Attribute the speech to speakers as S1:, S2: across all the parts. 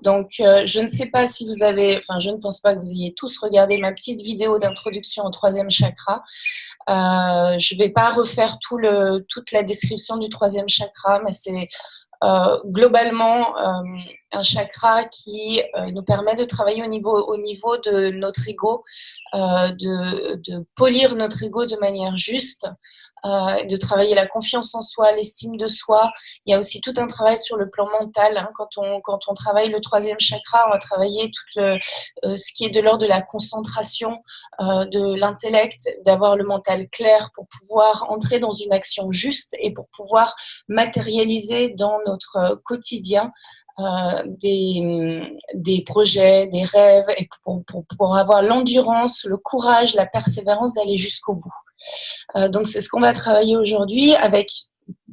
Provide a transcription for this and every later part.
S1: Donc, je ne sais pas si vous avez, enfin, je ne pense pas que vous ayez tous regardé ma petite vidéo d'introduction au troisième chakra. Je ne vais pas refaire toute la description du troisième chakra, mais c'est globalement un chakra qui nous permet de travailler au niveau de notre ego, de polir notre ego de manière juste, de travailler la confiance en soi, l'estime de soi. Il y a aussi tout un travail sur le plan mental. Hein. Quand on travaille le troisième chakra, on va travailler ce qui est de l'ordre de la concentration, de l'intellect, d'avoir le mental clair pour pouvoir entrer dans une action juste et pour pouvoir matérialiser dans notre quotidien des projets, des rêves, et pour avoir l'endurance, le courage, la persévérance d'aller jusqu'au bout. Donc c'est ce qu'on va travailler aujourd'hui avec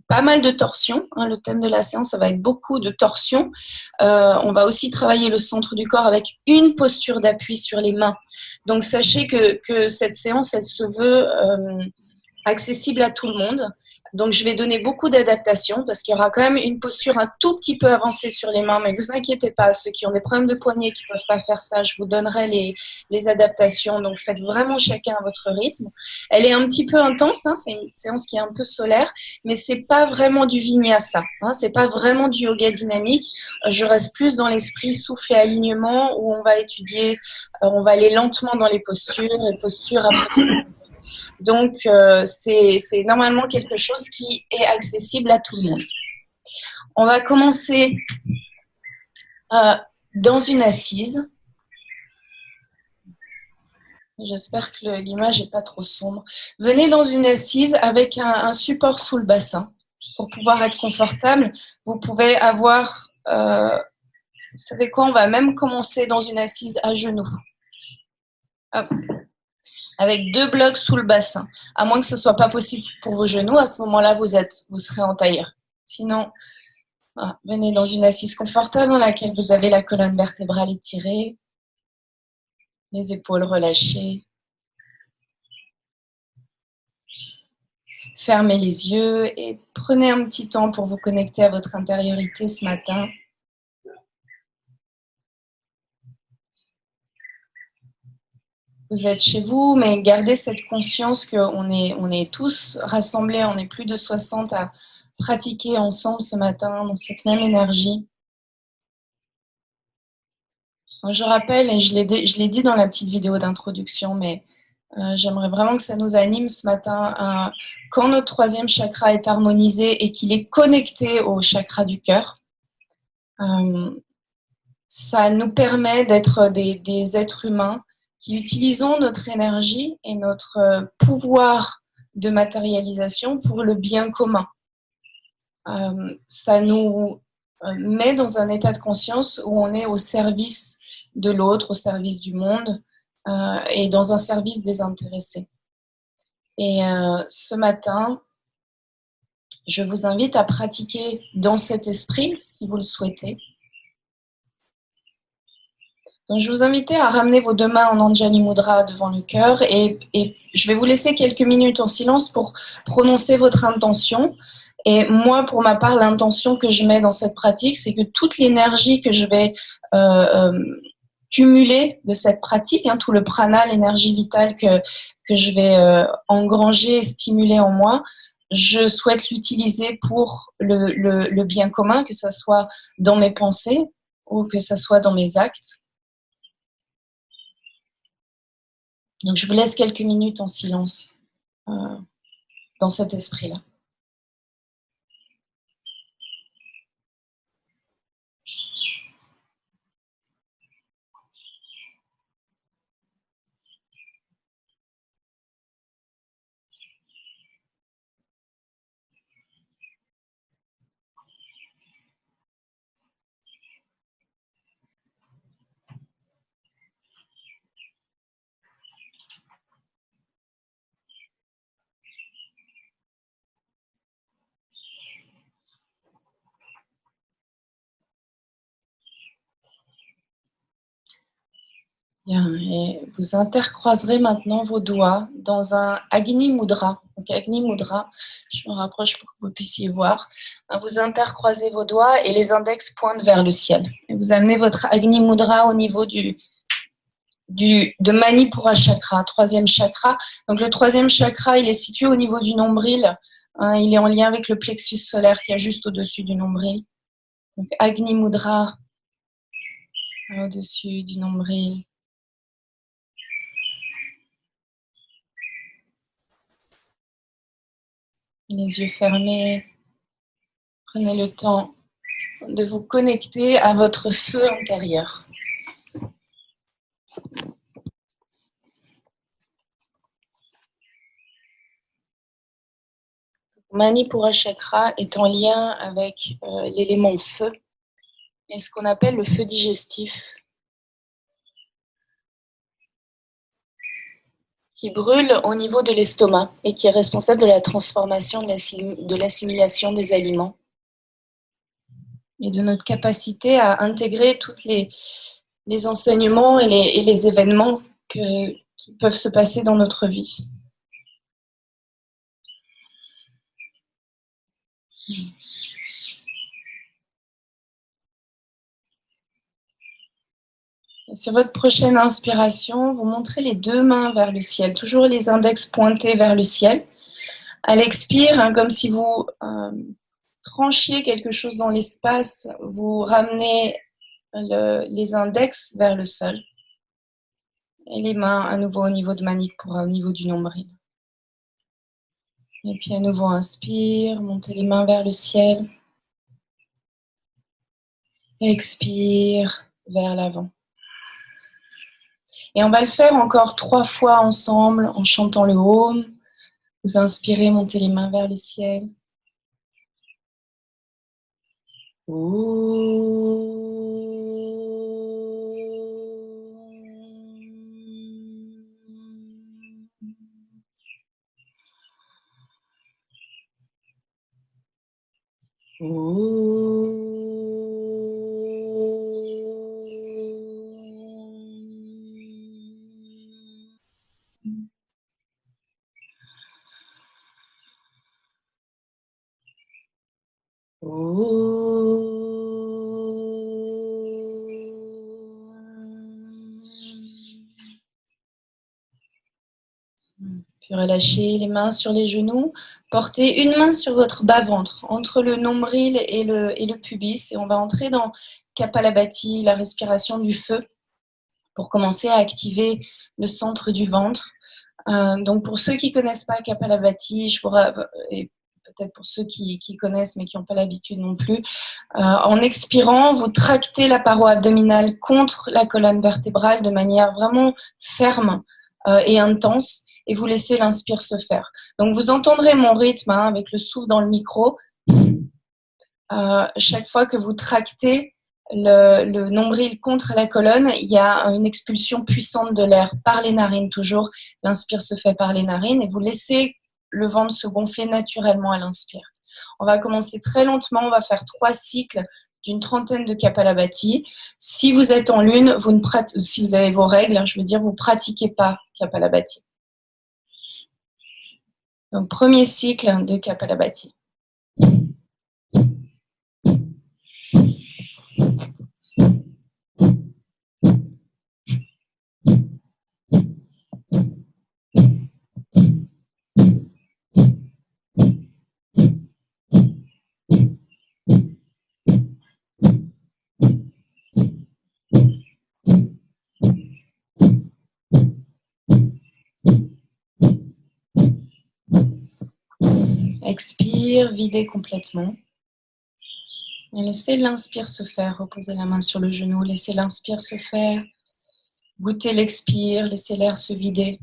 S1: pas mal de torsions. Hein. Le thème de la séance, ça va être beaucoup de torsions. On va aussi travailler le centre du corps avec une posture d'appui sur les mains. Donc sachez que cette séance, elle se veut accessible à tout le monde. Donc, je vais donner beaucoup d'adaptations parce qu'il y aura quand même une posture un tout petit peu avancée sur les mains. Mais vous inquiétez pas, ceux qui ont des problèmes de poignet qui ne peuvent pas faire ça, je vous donnerai les adaptations. Donc, faites vraiment chacun à votre rythme. Elle est un petit peu intense, hein, c'est une séance qui est un peu solaire, mais c'est pas vraiment du vinyasa. Hein, c'est pas vraiment du yoga dynamique. Je reste plus dans l'esprit souffle et alignement où on va étudier, on va aller lentement dans les postures après. Donc, c'est normalement quelque chose qui est accessible à tout le monde. On va commencer dans une assise. J'espère que l'image n'est pas trop sombre. Venez dans une assise avec un support sous le bassin pour pouvoir être confortable. Vous pouvez avoir, vous savez quoi, on va même commencer dans une assise à genoux. Hop. Avec 2 blocs sous le bassin. À moins que ce ne soit pas possible pour vos genoux, à ce moment-là, vous serez en tailleur. Sinon, voilà, venez dans une assise confortable dans laquelle vous avez la colonne vertébrale étirée, les épaules relâchées. Fermez les yeux et prenez un petit temps pour vous connecter à votre intériorité ce matin. Vous êtes chez vous, mais gardez cette conscience qu'on est tous rassemblés, on est plus de 60 à pratiquer ensemble ce matin dans cette même énergie. Je rappelle, et je l'ai dit dans la petite vidéo d'introduction, mais j'aimerais vraiment que ça nous anime ce matin. Quand notre troisième chakra est harmonisé et qu'il est connecté au chakra du cœur, ça nous permet d'être des êtres humains qui utilisons notre énergie et notre pouvoir de matérialisation pour le bien commun. Ça nous met dans un état de conscience où on est au service de l'autre, au service du monde et dans un service désintéressé. Et ce matin, je vous invite à pratiquer dans cet esprit, si vous le souhaitez. Donc, je vous invite à ramener vos 2 mains en Anjali Mudra devant le cœur et je vais vous laisser quelques minutes en silence pour prononcer votre intention. Et moi, pour ma part, l'intention que je mets dans cette pratique, c'est que toute l'énergie que je vais cumuler de cette pratique, hein, tout le prana, l'énergie vitale que je vais engranger et stimuler en moi, je souhaite l'utiliser pour le bien commun, que ce soit dans mes pensées ou que ce soit dans mes actes. Donc, je vous laisse quelques minutes en silence dans cet esprit-là. Bien, et vous intercroiserez maintenant vos doigts dans un Agni Mudra. Donc Agni Mudra, je me rapproche pour que vous puissiez voir. Vous intercroisez vos doigts et les index pointent vers le ciel. Et vous amenez votre Agni Mudra au niveau de Manipura Chakra, troisième chakra. Donc le troisième chakra, il est situé au niveau du nombril. Il est en lien avec le plexus solaire qui est juste au-dessus du nombril. Donc Agni Mudra au-dessus du nombril. Les yeux fermés. Prenez le temps de vous connecter à votre feu intérieur. Manipura Chakra est en lien avec l'élément feu et ce qu'on appelle le feu digestif qui brûle au niveau de l'estomac et qui est responsable de la transformation de l'assimilation des aliments et de notre capacité à intégrer tous les enseignements et les événements qui peuvent se passer dans notre vie. Sur votre prochaine inspiration, vous montrez les deux mains vers le ciel, toujours les index pointés vers le ciel. À l'expire, comme si vous tranchiez quelque chose dans l'espace, vous ramenez les index vers le sol. Et les mains à nouveau au niveau de Manipura, au niveau du nombril. Et puis à nouveau, inspire, montez les mains vers le ciel. Expire vers l'avant. Et on va le faire encore 3 fois ensemble en chantant le Om. Vous inspirez, montez les mains vers le ciel. Puis relâchez les mains sur les genoux. Portez une main sur votre bas-ventre, entre le nombril et le pubis. Et on va entrer dans Kapalabhati, la respiration du feu, pour commencer à activer le centre du ventre. Donc pour ceux qui ne connaissent pas Kapalabhati, et peut-être pour ceux qui connaissent mais qui n'ont pas l'habitude non plus, en expirant, vous tractez la paroi abdominale contre la colonne vertébrale de manière vraiment ferme et intense, et vous laissez l'inspire se faire. Donc vous entendrez mon rythme avec le souffle dans le micro. Chaque fois que vous tractez le nombril contre la colonne, il y a une expulsion puissante de l'air par les narines toujours. L'inspire se fait par les narines et vous laissez le ventre se gonfler naturellement à l'inspire. On va commencer très lentement, on va faire 3 cycles d'une trentaine de Kapalabhati. Si vous êtes en lune, si vous avez vos règles, je veux dire, vous ne pratiquez pas Kapalabhati. Donc, premier cycle de Kapalabhati. Expire, videz complètement. Et laissez l'inspire se faire. Reposez la main sur le genou. Laissez l'inspire se faire. Goûtez l'expire. Laissez l'air se vider.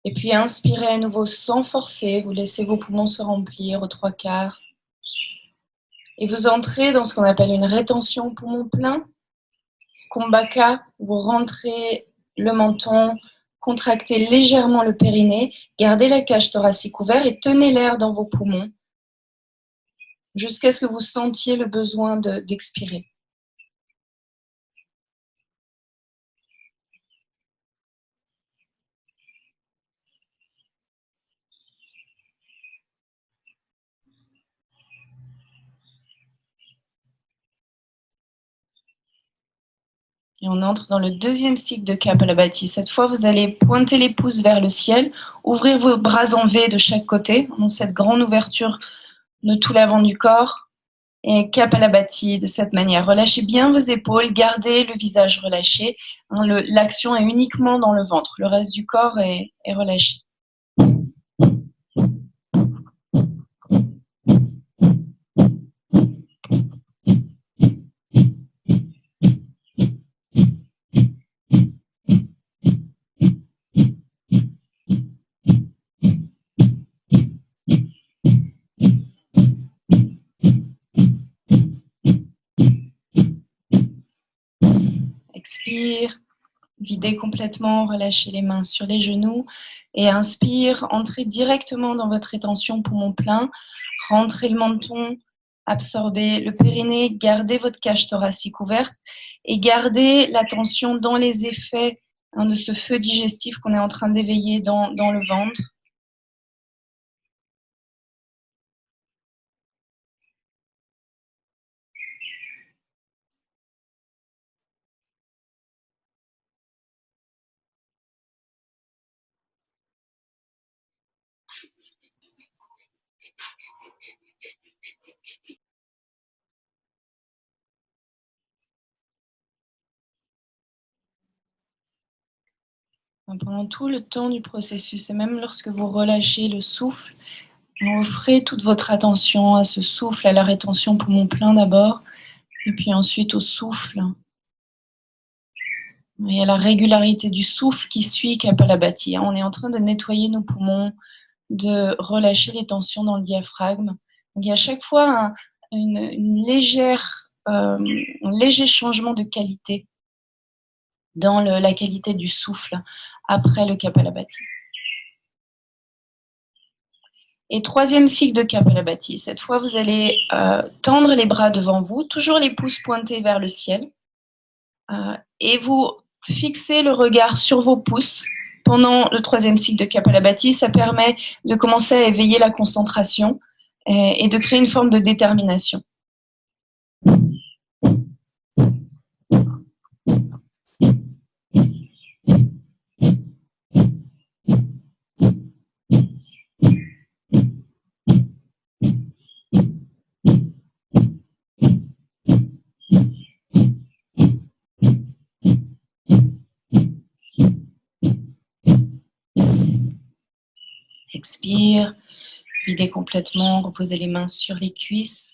S1: Et puis inspirez à nouveau sans forcer. Vous laissez vos poumons se remplir aux 3/4. Et vous entrez dans ce qu'on appelle une rétention poumon plein. Kumbhaka. Vous rentrez le menton. Contractez légèrement le périnée. Gardez la cage thoracique ouverte et tenez l'air dans vos poumons jusqu'à ce que vous sentiez le besoin d'expirer. Et on entre dans le deuxième cycle de Kapalabhati. Cette fois, vous allez pointer les pouces vers le ciel, ouvrir vos bras en V de chaque côté, dans cette grande ouverture de tout l'avant du corps. Et Kapalabhati de cette manière. Relâchez bien vos épaules, gardez le visage relâché. L'action est uniquement dans le ventre. Le reste du corps est relâché. Expire, videz complètement, relâchez les mains sur les genoux et inspire, entrez directement dans votre rétention poumon plein, rentrez le menton, absorbez le périnée, gardez votre cage thoracique ouverte et gardez l'attention dans les effets de ce feu digestif qu'on est en train d'éveiller dans le ventre. Pendant tout le temps du processus et même lorsque vous relâchez le souffle, offrez toute votre attention à ce souffle, à la rétention poumon plein d'abord, et puis ensuite au souffle. Et à la régularité du souffle qui suit Kapalabhati. On est en train de nettoyer nos poumons, de relâcher les tensions dans le diaphragme. Donc il y a à chaque fois un léger changement de qualité dans la qualité du souffle après le Kapalabhati. Et troisième cycle de Kapalabhati. Cette fois, vous allez tendre les bras devant vous, toujours les pouces pointés vers le ciel. Et vous fixez le regard sur vos pouces pendant le troisième cycle de Kapalabhati. Ça permet de commencer à éveiller la concentration et de créer une forme de détermination. Expire, videz complètement, reposez les mains sur les cuisses.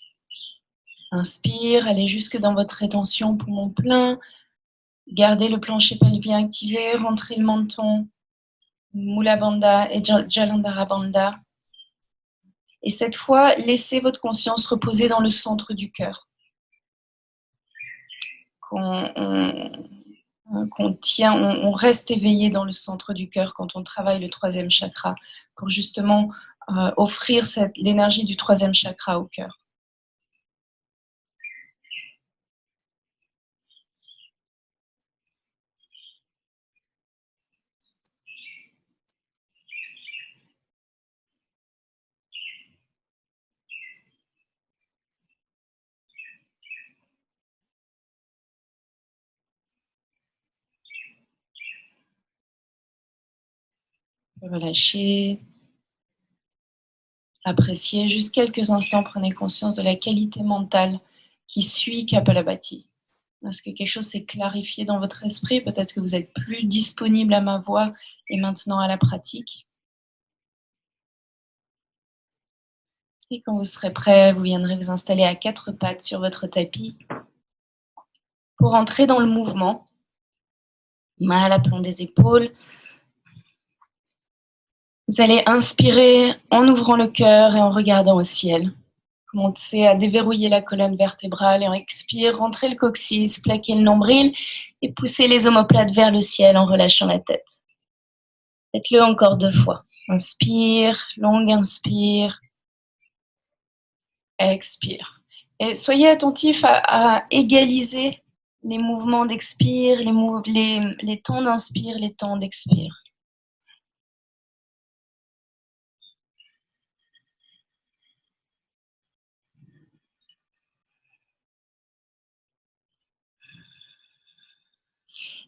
S1: Inspire, allez jusque dans votre rétention, poumon plein. Gardez le plancher pelvien activé, rentrez le menton, Mula Bandha et Jalandhara Bandha. Et cette fois, laissez votre conscience reposer dans le centre du cœur. On reste éveillé dans le centre du cœur quand on travaille le troisième chakra pour justement offrir l'énergie du troisième chakra au cœur. Relâchez. Appréciez juste quelques instants, prenez conscience de la qualité mentale qui suit Kapalabhati. Est-ce que quelque chose s'est clarifié dans votre esprit? Peut-être que vous êtes plus disponible à ma voix et maintenant à la pratique. Et quand vous serez prêt, vous viendrez vous installer à 4 pattes sur votre tapis pour entrer dans le mouvement. Main à l'aplomb des épaules. Vous allez inspirer en ouvrant le cœur et en regardant au ciel. Commencez à déverrouiller la colonne vertébrale et on expire, rentrez le coccyx, plaquez le nombril et poussez les omoplates vers le ciel en relâchant la tête. Faites-le encore 2 fois. Inspire, longue inspire, expire. Et soyez attentifs à égaliser les mouvements d'expire, les temps d'inspire, les temps d'expire.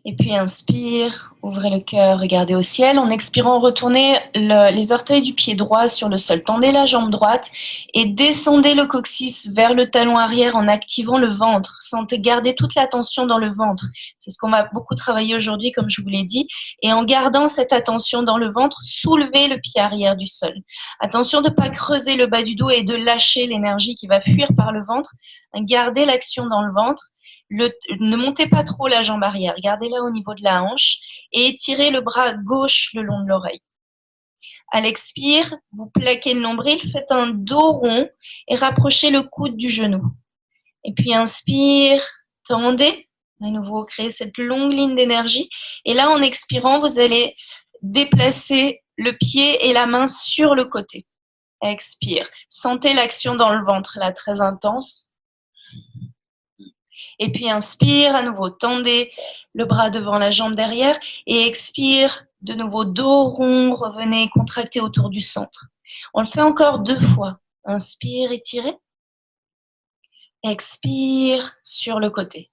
S1: Et puis inspire, ouvrez le cœur, regardez au ciel. En expirant, retournez les orteils du pied droit sur le sol. Tendez la jambe droite et descendez le coccyx vers le talon arrière en activant le ventre. Sentez garder toute la tension dans le ventre. C'est ce qu'on va beaucoup travailler aujourd'hui, comme je vous l'ai dit. Et en gardant cette attention dans le ventre, soulevez le pied arrière du sol. Attention de ne pas creuser le bas du dos et de lâcher l'énergie qui va fuir par le ventre. Gardez l'action dans le ventre. Ne montez pas trop la jambe arrière, gardez-la au niveau de la hanche et étirez le bras gauche le long de l'oreille. À l'expire, vous plaquez le nombril, faites un dos rond et rapprochez le coude du genou. Et puis inspire, tendez, à nouveau créez cette longue ligne d'énergie. Et là, en expirant, vous allez déplacer le pied et la main sur le côté. Expire, sentez l'action dans le ventre, là, très intense. Et puis inspire, à nouveau, tendez le bras devant la jambe derrière et expire, de nouveau dos rond, revenez contracter autour du centre. On le fait encore 2 fois. Inspire, étirez. Expire sur le côté.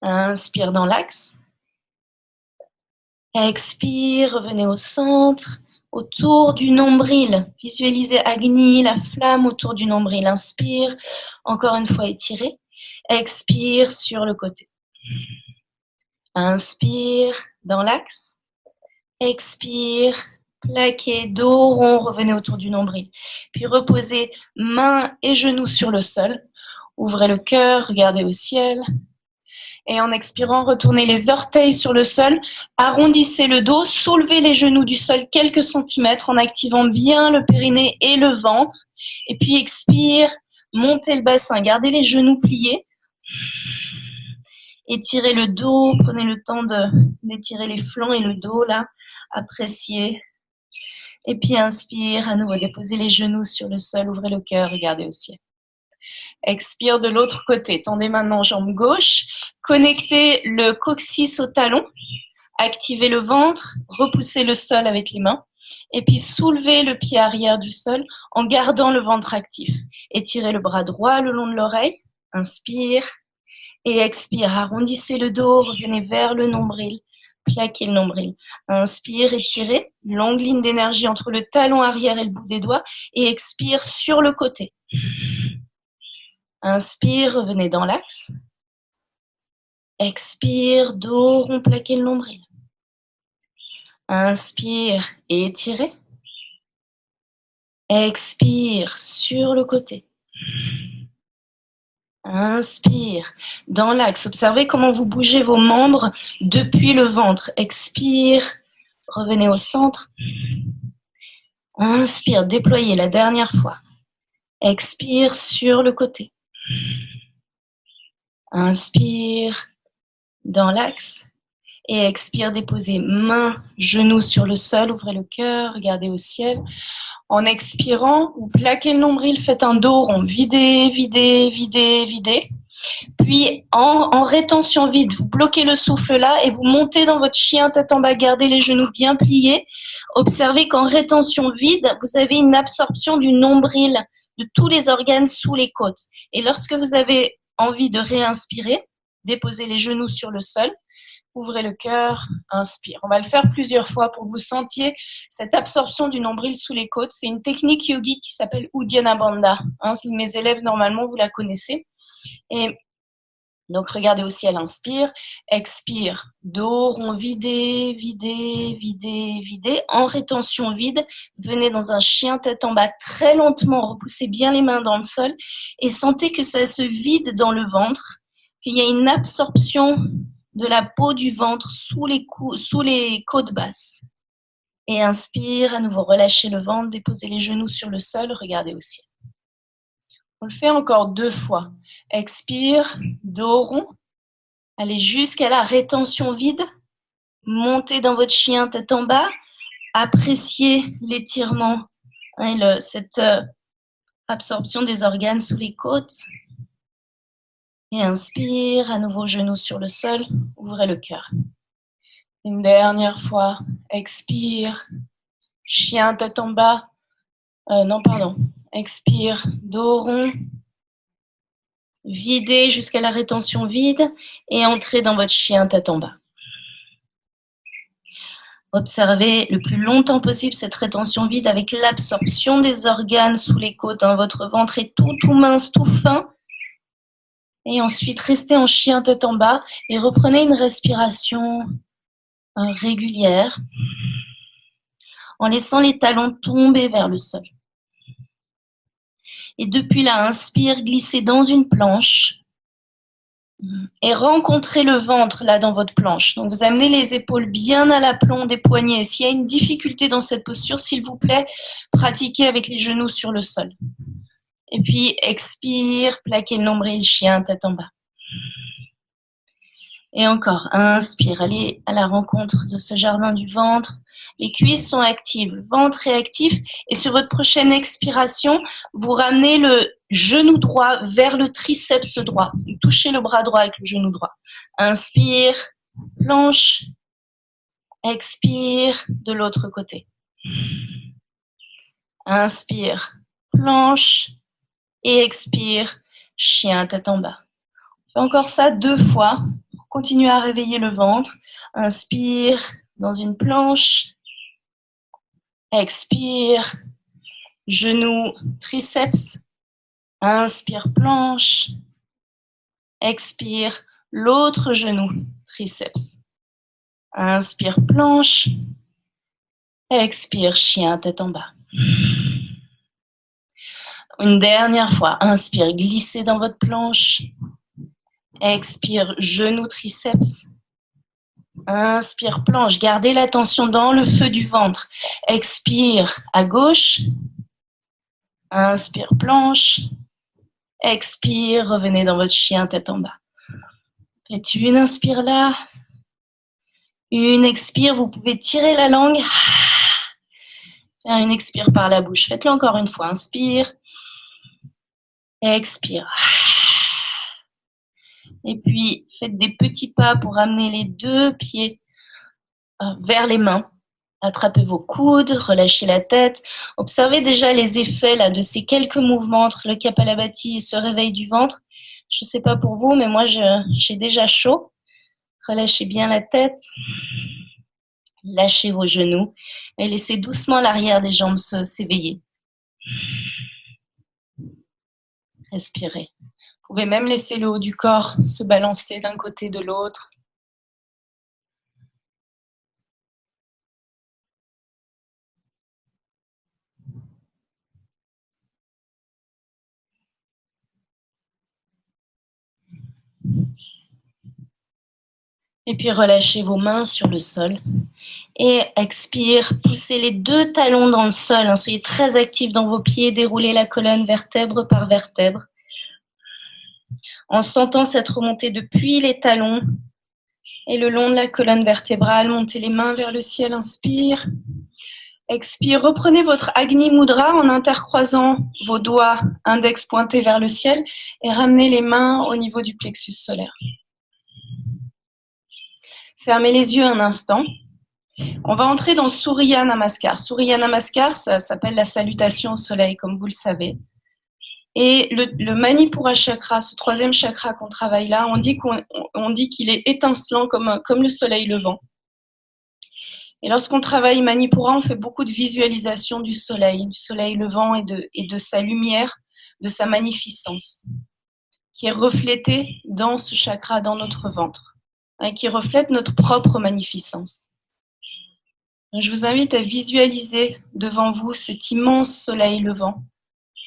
S1: Inspire dans l'axe. Expire, revenez au centre, autour du nombril. Visualisez Agni, la flamme autour du nombril. Inspire, encore une fois, étirez. Expire sur le côté. Inspire dans l'axe. Expire, plaquez, dos rond, revenez autour du nombril. Puis reposez mains et genoux sur le sol. Ouvrez le cœur, regardez au ciel. Et en expirant, retournez les orteils sur le sol. Arrondissez le dos, soulevez les genoux du sol quelques centimètres en activant bien le périnée et le ventre. Et puis expire, montez le bassin, gardez les genoux pliés. Étirez le dos, prenez le temps d'étirer les flancs et le dos, là, appréciez. Et puis inspire, à nouveau, déposez les genoux sur le sol, ouvrez le cœur, regardez au ciel. Expire de l'autre côté, tendez maintenant jambe gauche, connectez le coccyx au talon, activez le ventre, repoussez le sol avec les mains, et puis soulevez le pied arrière du sol en gardant le ventre actif. Étirez le bras droit le long de l'oreille, inspire. Et expire, arrondissez le dos, revenez vers le nombril, plaquez le nombril. Inspire, étirez, longue ligne d'énergie entre le talon arrière et le bout des doigts. Et expire sur le côté. Inspire, revenez dans l'axe. Expire, dos rond, plaquez le nombril. Inspire et étirez. Expire sur le côté. Inspire. Dans l'axe, observez comment vous bougez vos membres depuis le ventre. Expire. Revenez au centre. Inspire. Déployez la dernière fois. Expire sur le côté. Inspire. Dans l'axe. Et expire. Déposez mains, genoux sur le sol. Ouvrez le cœur. Regardez au ciel. En expirant, vous plaquez le nombril, faites un dos rond, videz, videz, videz, videz. Puis en rétention vide, vous bloquez le souffle là et vous montez dans votre chien tête en bas, gardez les genoux bien pliés. Observez qu'en rétention vide, vous avez une absorption du nombril, de tous les organes sous les côtes. Et lorsque vous avez envie de réinspirer, déposez les genoux sur le sol. Ouvrez le cœur, inspire. On va le faire plusieurs fois pour que vous sentiez cette absorption du nombril sous les côtes. C'est une technique yogique qui s'appelle Uddiyana Bandha. Mes élèves, normalement, vous la connaissez. Et donc, regardez au ciel, inspire, expire, dos rond, videz, videz, videz, videz. En rétention vide, venez dans un chien tête en bas très lentement, repoussez bien les mains dans le sol et sentez que ça se vide dans le ventre, qu'il y a une absorption de la peau du ventre sous les côtes basses. Et inspire, à nouveau, relâchez le ventre, déposez les genoux sur le sol, regardez au ciel. On le fait encore 2 fois. Expire, dos rond, allez jusqu'à la rétention vide, montez dans votre chien tête en bas, appréciez l'étirement, cette absorption des organes sous les côtes. Et inspire, à nouveau genoux sur le sol, ouvrez le cœur. Une dernière fois, expire, chien tête en bas, expire, dos rond, Videz jusqu'à la rétention vide et entrez dans votre chien tête en bas. Observez le plus longtemps possible cette rétention vide avec l'absorption des organes sous les côtes. Votre ventre est tout mince, tout fin. Et ensuite, restez en chien tête en bas et reprenez une respiration régulière en laissant les talons tomber vers le sol. Et depuis là, inspire, glissez dans une planche et rencontrez le ventre là dans votre planche. Donc vous amenez les épaules bien à l'aplomb des poignets. S'il y a une difficulté dans cette posture, s'il vous plaît, pratiquez avec les genoux sur le sol. Et puis expire, plaquez le nombril, chien tête en bas. Et encore, inspire, allez à la rencontre de ce jardin du ventre. Les cuisses sont actives, le ventre est actif. Et sur votre prochaine expiration, vous ramenez le genou droit vers le triceps droit. Vous touchez le bras droit avec le genou droit. Inspire, planche. Expire de l'autre côté. Inspire, planche. Et expire, chien tête en bas. Fais encore ça 2 fois. Continuez à réveiller le ventre. Inspire dans une planche. Expire, genou, triceps. Inspire, planche. Expire, l'autre genou, triceps. Inspire, planche. Expire, chien, tête en bas. Une dernière fois. Inspire, glissez dans votre planche. Expire, genou, triceps. Inspire, planche. Gardez l'attention dans le feu du ventre. Expire à gauche. Inspire, planche. Expire, revenez dans votre chien tête en bas. Faites une inspire là. Une expire, vous pouvez tirer la langue. Faire une expire par la bouche. Faites-le encore une fois. Inspire. Expire. Et puis, faites des petits pas pour amener les 2 pieds vers les mains. Attrapez vos coudes, relâchez la tête. Observez déjà les effets là, de ces quelques mouvements entre le Kapalabhati et ce réveil du ventre. Je ne sais pas pour vous, mais moi, j'ai déjà chaud. Relâchez bien la tête. Lâchez vos genoux et laissez doucement l'arrière des jambes s'éveiller. Respirez. Vous pouvez même laisser le haut du corps se balancer d'un côté de l'autre. Et puis relâchez vos mains sur le sol. Et expire, poussez les 2 talons dans le sol. Soyez très actifs dans vos pieds, déroulez la colonne vertèbre par vertèbre. En sentant cette remontée depuis les talons et le long de la colonne vertébrale, montez les mains vers le ciel, inspire. Expire, reprenez votre Agni Mudra en intercroisant vos doigts index pointés vers le ciel et ramenez les mains au niveau du plexus solaire. Fermez les yeux un instant. On va entrer dans Surya Namaskar. Surya Namaskar, ça s'appelle la salutation au soleil, comme vous le savez. Et le Manipura chakra, ce 3e chakra qu'on travaille là, on dit qu'il est étincelant comme le soleil levant. Et lorsqu'on travaille Manipura, on fait beaucoup de visualisation du soleil levant et de sa lumière, de sa magnificence, qui est reflétée dans ce chakra, dans notre ventre, et qui reflète notre propre magnificence. Je vous invite à visualiser devant vous cet immense soleil levant,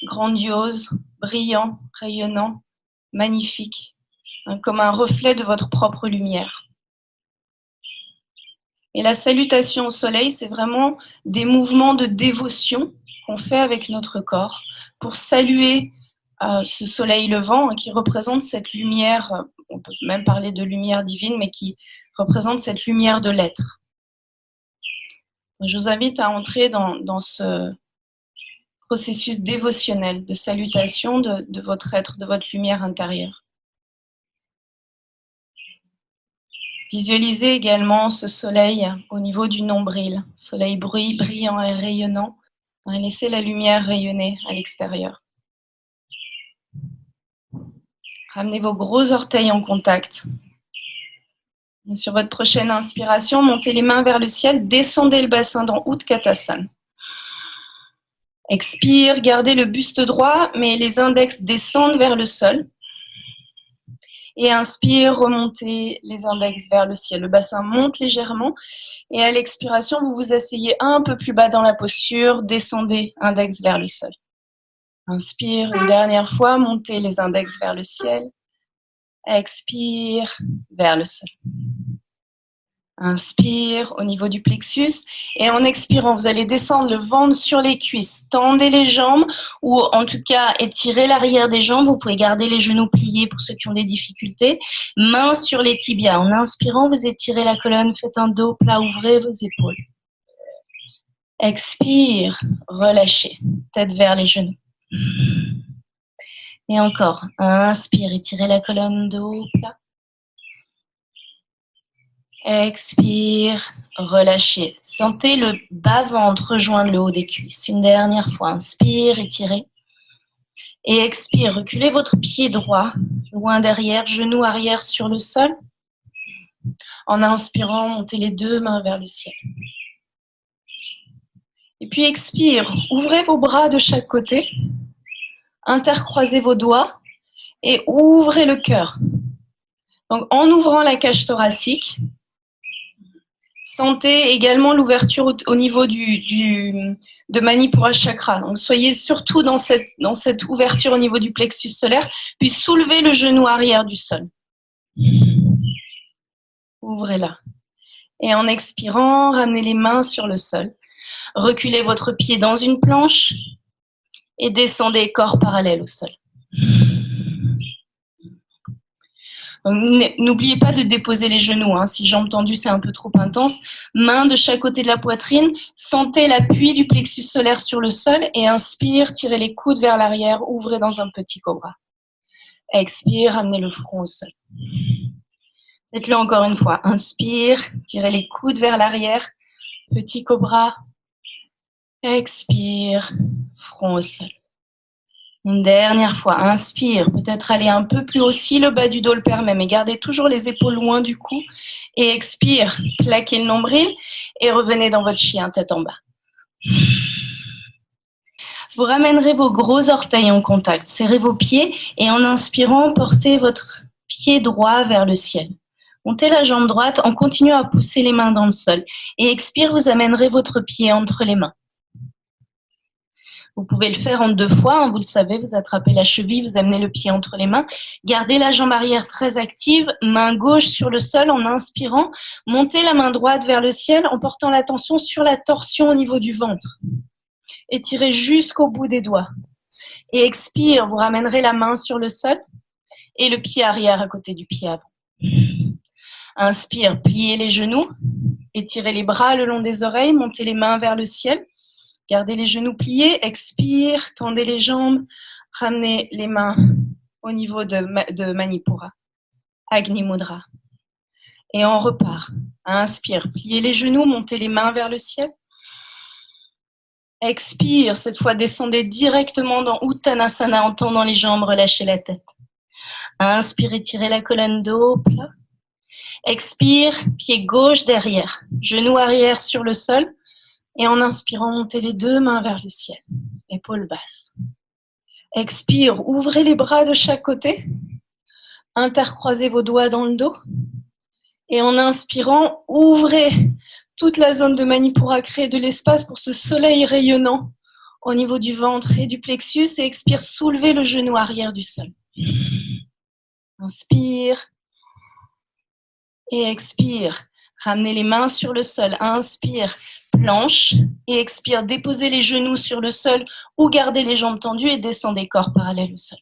S1: grandiose, brillant, rayonnant, magnifique, comme un reflet de votre propre lumière. Et la salutation au soleil, c'est vraiment des mouvements de dévotion qu'on fait avec notre corps pour saluer ce soleil levant qui représente cette lumière, on peut même parler de lumière divine, mais qui représente cette lumière de l'être. Je vous invite à entrer dans ce processus dévotionnel de salutation de votre être, de votre lumière intérieure. Visualisez également ce soleil au niveau du nombril, soleil brillant et rayonnant. Laissez la lumière rayonner à l'extérieur. Ramenez vos gros orteils en contact. Et sur votre prochaine inspiration, montez les mains vers le ciel, descendez le bassin dans Utkatasana. Expire, gardez le buste droit, mais les index descendent vers le sol. Et inspire, remontez les index vers le ciel. Le bassin monte légèrement. Et à l'expiration, vous vous asseyez un peu plus bas dans la posture, descendez index vers le sol. Inspire une dernière fois, montez les index vers le ciel. Expire vers le sol. Inspire au niveau du plexus et en expirant, vous allez descendre le ventre sur les cuisses. Tendez les jambes ou en tout cas étirez l'arrière des jambes. Vous pouvez garder les genoux pliés pour ceux qui ont des difficultés. Mains sur les tibias. En inspirant, vous étirez la colonne, faites un dos plat, ouvrez vos épaules. Expire, relâchez, tête vers les genoux. Et encore, inspire, étirez la colonne, dos plat. Expire, relâchez. Sentez le bas-ventre rejoindre le haut des cuisses. Une dernière fois, inspire, étirez. Et expire, reculez votre pied droit, loin derrière, genou arrière sur le sol. En inspirant, montez les deux mains vers le ciel. Et puis expire, ouvrez vos bras de chaque côté, intercroisez vos doigts et ouvrez le cœur. Donc en ouvrant la cage thoracique, sentez également l'ouverture au niveau de Manipura Chakra. Donc soyez surtout dans cette ouverture au niveau du plexus solaire, puis soulevez le genou arrière du sol. Ouvrez-la. Et en expirant, ramenez les mains sur le sol. Reculez votre pied dans une planche et descendez corps parallèle au sol. N'oubliez pas de déposer les genoux. Si jambes tendues, c'est un peu trop intense. Mains de chaque côté de la poitrine. Sentez l'appui du plexus solaire sur le sol et inspire, tirez les coudes vers l'arrière, ouvrez dans un petit cobra. Expire, ramenez le front au sol. Faites-le encore une fois. Inspire, tirez les coudes vers l'arrière, petit cobra. Expire, front au sol. Une dernière fois, inspire, peut-être aller un peu plus haut si le bas du dos le permet, mais gardez toujours les épaules loin du cou. Et expire, plaquez le nombril et revenez dans votre chien, tête en bas. Vous ramènerez vos gros orteils en contact, serrez vos pieds et en inspirant, portez votre pied droit vers le ciel. Montez la jambe droite en continuant à pousser les mains dans le sol. Et expire, vous amènerez votre pied entre les mains. Vous pouvez le faire en 2 fois, vous le savez, vous attrapez la cheville, vous amenez le pied entre les mains. Gardez la jambe arrière très active, main gauche sur le sol en inspirant. Montez la main droite vers le ciel en portant l'attention sur la torsion au niveau du ventre. Étirez jusqu'au bout des doigts. Et expire, vous ramènerez la main sur le sol et le pied arrière à côté du pied avant. Inspire, pliez les genoux, étirez les bras le long des oreilles, montez les mains vers le ciel. Gardez les genoux pliés, expire, tendez les jambes, ramenez les mains au niveau de Manipura, Agni Mudra. Et on repart. Inspire, pliez les genoux, montez les mains vers le ciel. Expire, cette fois descendez directement dans Uttanasana en tendant les jambes, relâchez la tête. Inspire, étirez la colonne dos, plat. Expire, pied gauche derrière, genou arrière sur le sol. Et en inspirant, montez les 2 mains vers le ciel, épaules basses. Expire, ouvrez les bras de chaque côté, intercroisez vos doigts dans le dos. Et en inspirant, ouvrez toute la zone de Manipura, créez de l'espace pour ce soleil rayonnant au niveau du ventre et du plexus. Et expire, soulevez le genou arrière du sol. Inspire et expire. Ramenez les mains sur le sol. Inspire, planche. Et expire, déposez les genoux sur le sol ou gardez les jambes tendues et descendez corps parallèle au sol.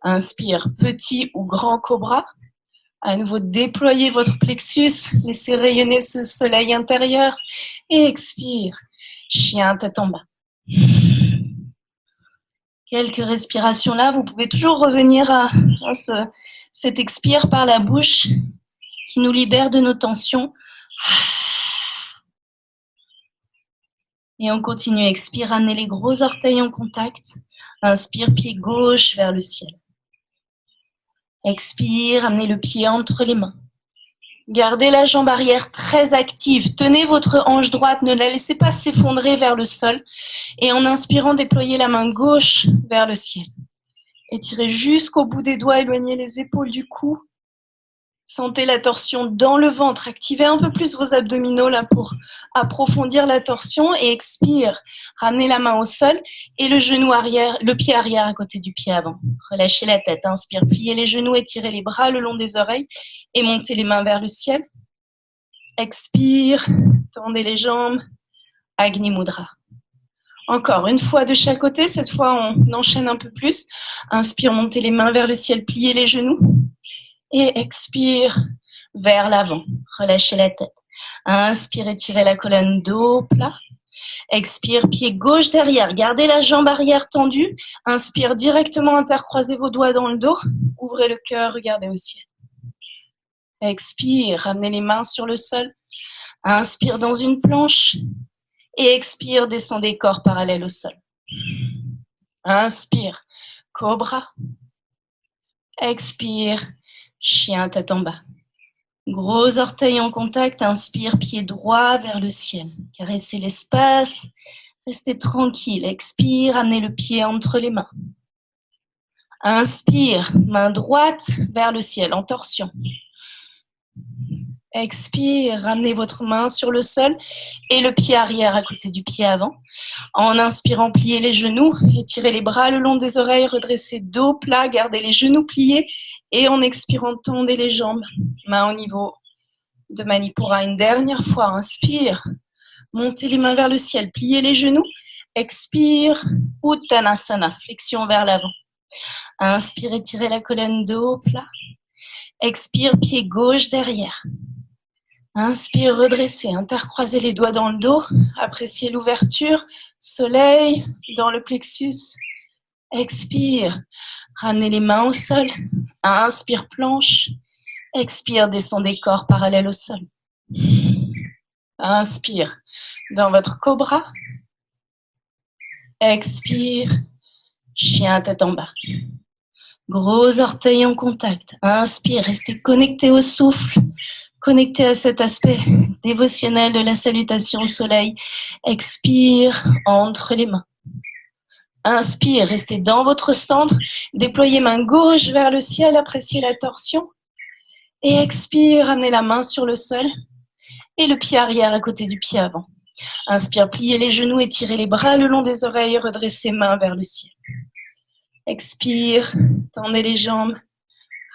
S1: Inspire, petit ou grand cobra. À nouveau, déployez votre plexus. Laissez rayonner ce soleil intérieur. Et expire, chien tête en bas. Quelques respirations là. Vous pouvez toujours revenir à cet expire par la bouche qui nous libère de nos tensions. Et on continue. Expire, ramenez les gros orteils en contact. Inspire, pied gauche vers le ciel. Expire, amenez le pied entre les mains. Gardez la jambe arrière très active. Tenez votre hanche droite, ne la laissez pas s'effondrer vers le sol. Et en inspirant, déployez la main gauche vers le ciel. Étirez jusqu'au bout des doigts, éloignez les épaules du cou. Sentez la torsion dans le ventre. Activez un peu plus vos abdominaux là pour approfondir la torsion et expire. Ramenez la main au sol et le genou arrière, le pied arrière à côté du pied avant. Relâchez la tête. Inspire, pliez les genoux, étirez les bras le long des oreilles et montez les mains vers le ciel. Expire, tendez les jambes. Agni Mudra. Encore une fois de chaque côté. Cette fois, on enchaîne un peu plus. Inspire, montez les mains vers le ciel, pliez les genoux. Et expire vers l'avant. Relâchez la tête. Inspire, étirez la colonne, dos plat. Expire, pied gauche derrière. Gardez la jambe arrière tendue. Inspire directement, intercroisez vos doigts dans le dos. Ouvrez le cœur, regardez au ciel. Expire, ramenez les mains sur le sol. Inspire dans une planche. Et expire, descendez corps parallèle au sol. Inspire, cobra. Expire, chien tête en bas. Gros orteils en contact, inspire, pied droit vers le ciel. Caressez l'espace, restez tranquille. Expire, amenez le pied entre les mains. Inspire, main droite vers le ciel, en torsion. Expire, ramenez votre main sur le sol et le pied arrière à côté du pied avant. En inspirant, pliez les genoux, étirez les bras le long des oreilles, redressez dos plat, gardez les genoux pliés et en expirant, tendez les jambes, main au niveau de Manipura. Une dernière fois, inspire, montez les mains vers le ciel, pliez les genoux, expire, Uttanasana, flexion vers l'avant. Inspire, étirez la colonne, dos plat. Expire, pied gauche derrière. Inspire, redressez, intercroisez les doigts dans le dos, appréciez l'ouverture, soleil dans le plexus. Expire, ramenez les mains au sol. Inspire, planche. Expire, descendez corps parallèle au sol. Inspire, dans votre cobra. Expire, chien tête en bas. Gros orteils en contact. Inspire, restez connecté au souffle. Connecté à cet aspect dévotionnel de la salutation au soleil. Expire, entre les mains. Inspire, restez dans votre centre. Déployez main gauche vers le ciel, appréciez la torsion. Et expire, amenez la main sur le sol et le pied arrière à côté du pied avant. Inspire, pliez les genoux, étirez les bras le long des oreilles, redressez main vers le ciel. Expire, tendez les jambes,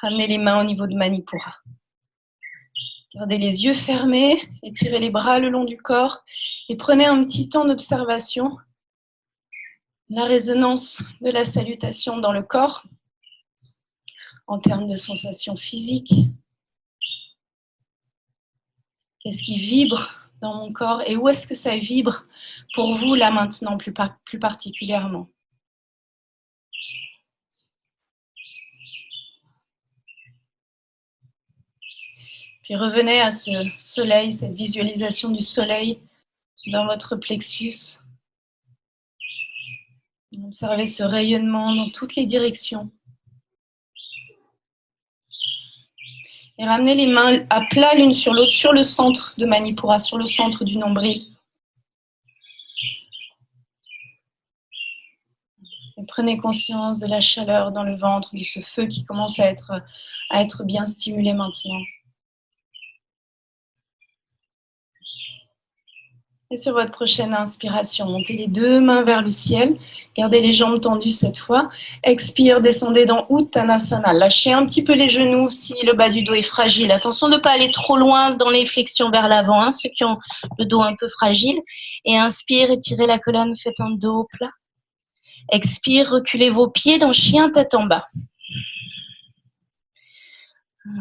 S1: ramenez les mains au niveau de Manipura. Gardez les yeux fermés, étirez les bras le long du corps et prenez un petit temps d'observation. La résonance de la salutation dans le corps en termes de sensations physiques. Qu'est-ce qui vibre dans mon corps et où est-ce que ça vibre pour vous là maintenant plus particulièrement? Puis revenez à ce soleil, cette visualisation du soleil dans votre plexus. Observez ce rayonnement dans toutes les directions. Et ramenez les mains à plat l'une sur l'autre, sur le centre de Manipura, sur le centre du nombril. Et prenez conscience de la chaleur dans le ventre, de ce feu qui commence à être bien stimulé maintenant. Et sur votre prochaine inspiration, montez les deux mains vers le ciel. Gardez les jambes tendues cette fois. Expire, descendez dans Uttanasana. Lâchez un petit peu les genoux si le bas du dos est fragile. Attention de ne pas aller trop loin dans les flexions vers l'avant, ceux qui ont le dos un peu fragile. Et inspire, étirez la colonne, faites un dos plat. Expire, reculez vos pieds dans chien tête en bas.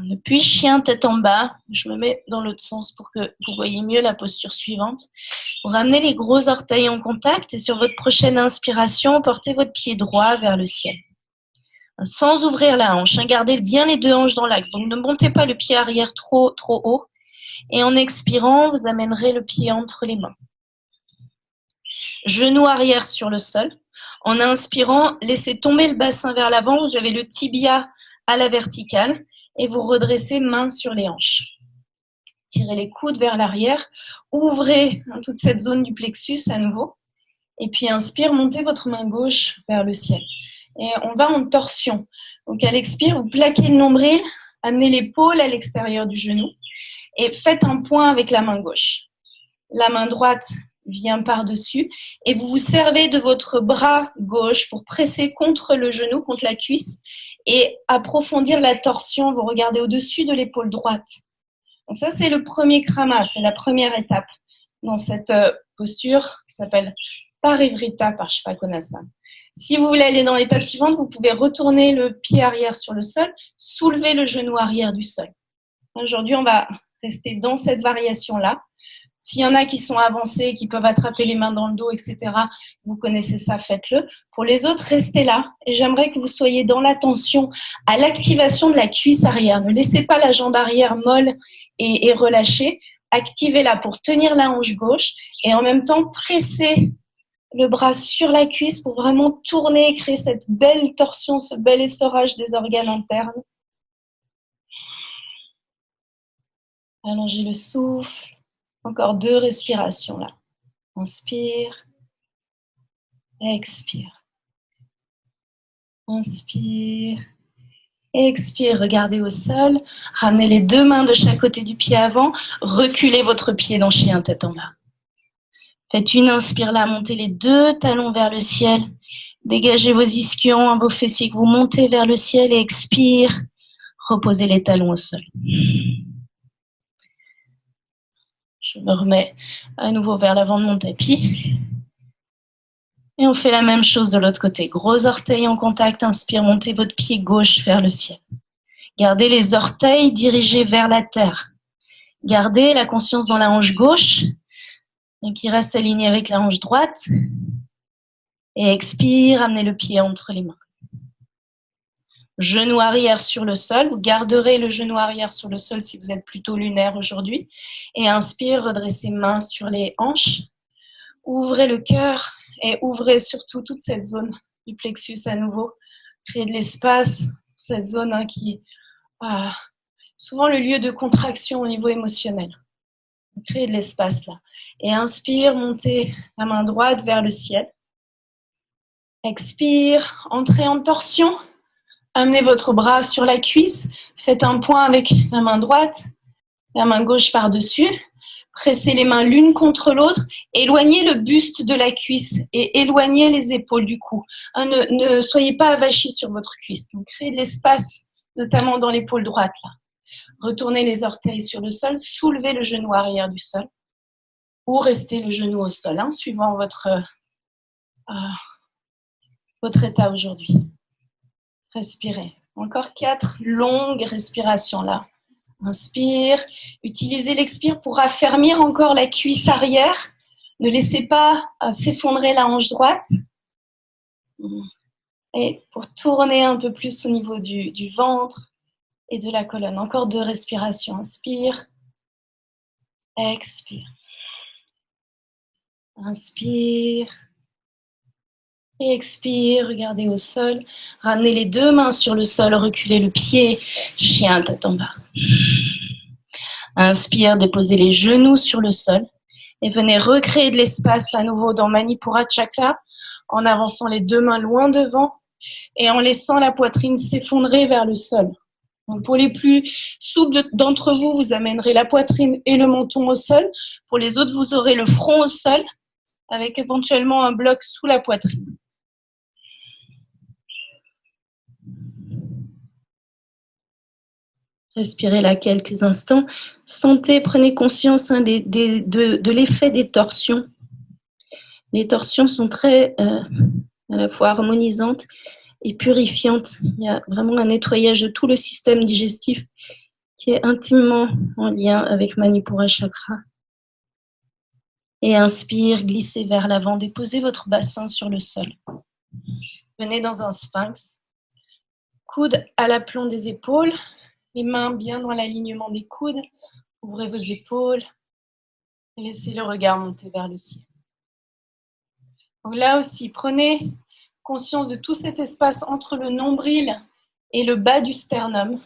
S1: Depuis chien tête en bas, je me mets dans l'autre sens pour que vous voyez mieux la posture suivante. Vous ramenez les gros orteils en contact et sur votre prochaine inspiration, portez votre pied droit vers le ciel. Sans ouvrir la hanche, gardez bien les deux hanches dans l'axe. Donc ne montez pas le pied arrière trop haut. Et en expirant, vous amènerez le pied entre les mains. Genou arrière sur le sol. En inspirant, laissez tomber le bassin vers l'avant. Vous avez le tibia à la verticale et vous redressez main sur les hanches. Tirez les coudes vers l'arrière, ouvrez toute cette zone du plexus à nouveau. Et puis inspire, montez votre main gauche vers le ciel. Et on va en torsion. Donc à l'expire, vous plaquez le nombril, amenez l'épaule à l'extérieur du genou et faites un point avec la main gauche. La main droite vient par-dessus et vous vous servez de votre bras gauche pour presser contre le genou, contre la cuisse et approfondir la torsion. Vous regardez au-dessus de l'épaule droite. Donc ça, c'est le premier krama, c'est la première étape dans cette posture qui s'appelle Parivrita Parshvakonasana. Si vous voulez aller dans l'étape suivante, vous pouvez retourner le pied arrière sur le sol, soulever le genou arrière du sol. Aujourd'hui, on va rester dans cette variation-là. S'il y en a qui sont avancés, qui peuvent attraper les mains dans le dos, etc., vous connaissez ça, faites-le. Pour les autres, restez là. Et j'aimerais que vous soyez dans l'attention à l'activation de la cuisse arrière. Ne laissez pas la jambe arrière molle et relâchée. Activez-la pour tenir la hanche gauche et en même temps, pressez le bras sur la cuisse pour vraiment tourner et créer cette belle torsion, ce bel essorage des organes internes. Allongez le souffle. Encore 2 respirations là. Inspire. Expire. Inspire. Expire. Regardez au sol. Ramenez les 2 mains de chaque côté du pied avant. Reculez votre pied dans chien tête en bas. Faites une inspire là. Montez les 2 talons vers le ciel. Dégagez vos ischions, vos fessiers que vous montez vers le ciel et expire. Reposez les talons au sol. Je me remets à nouveau vers l'avant de mon tapis. Et on fait la même chose de l'autre côté. Gros orteils en contact. Inspire, montez votre pied gauche vers le ciel. Gardez les orteils dirigés vers la terre. Gardez la conscience dans la hanche gauche, qui reste alignée avec la hanche droite. Et expire, amenez le pied entre les mains. Genou arrière sur le sol. Vous garderez le genou arrière sur le sol si vous êtes plutôt lunaire aujourd'hui. Et inspire, redressez mains sur les hanches. Ouvrez le cœur et ouvrez surtout toute cette zone du plexus à nouveau. Créez de l'espace, cette zone qui est souvent le lieu de contraction au niveau émotionnel. Créez de l'espace là. Et inspire, montez la main droite vers le ciel. Expire, entrez en torsion. Amenez votre bras sur la cuisse. Faites un point avec la main droite, la main gauche par-dessus. Pressez les mains l'une contre l'autre. Éloignez le buste de la cuisse et éloignez les épaules du cou. Ne soyez pas avachis sur votre cuisse. Donc, créez de l'espace, notamment dans l'épaule droite. Là. Retournez les orteils sur le sol. Soulevez le genou arrière du sol. Ou restez le genou au sol, suivant votre état aujourd'hui. Respirez. Encore 4 longues respirations là. Inspire. Utilisez l'expire pour affermir encore la cuisse arrière. Ne laissez pas s'effondrer la hanche droite. Et pour tourner un peu plus au niveau du ventre et de la colonne. Encore 2 respirations. Inspire. Expire. Inspire. Et expire, regardez au sol. Ramenez les 2 mains sur le sol, reculez le pied. Chien tête en bas. Inspire, déposez les genoux sur le sol. Et venez recréer de l'espace à nouveau dans Manipura Chakra en avançant les 2 mains loin devant et en laissant la poitrine s'effondrer vers le sol. Donc pour les plus souples d'entre vous, vous amènerez la poitrine et le menton au sol. Pour les autres, vous aurez le front au sol avec éventuellement un bloc sous la poitrine. Respirez là quelques instants. Sentez, prenez conscience de l'effet des torsions. Les torsions sont très à la fois harmonisantes et purifiantes. Il y a vraiment un nettoyage de tout le système digestif qui est intimement en lien avec Manipura Chakra. Et inspire, glissez vers l'avant, déposez votre bassin sur le sol. Venez dans un sphinx. Coude à l'aplomb des épaules. Les mains bien dans l'alignement des coudes. Ouvrez vos épaules. Et laissez le regard monter vers le ciel. Donc là aussi, prenez conscience de tout cet espace entre le nombril et le bas du sternum,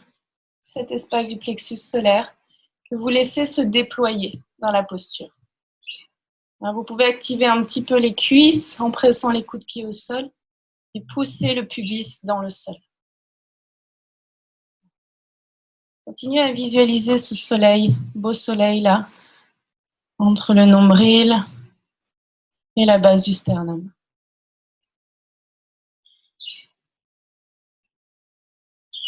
S1: cet espace du plexus solaire, que vous laissez se déployer dans la posture. Alors, vous pouvez activer un petit peu les cuisses en pressant les coups de pied au sol et pousser le pubis dans le sol. Continuez à visualiser ce soleil, beau soleil là, entre le nombril et la base du sternum.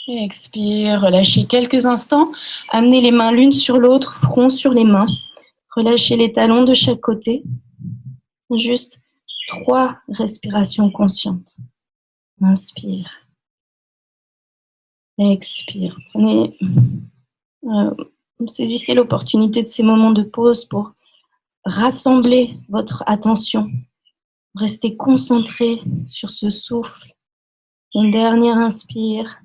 S1: Et expire, relâchez quelques instants. Amenez les mains l'une sur l'autre, front sur les mains. Relâchez les talons de chaque côté. Juste 3 respirations conscientes. Inspire. Expire. Saisissez l'opportunité de ces moments de pause pour rassembler votre attention. Restez concentré sur ce souffle. Une dernière inspire.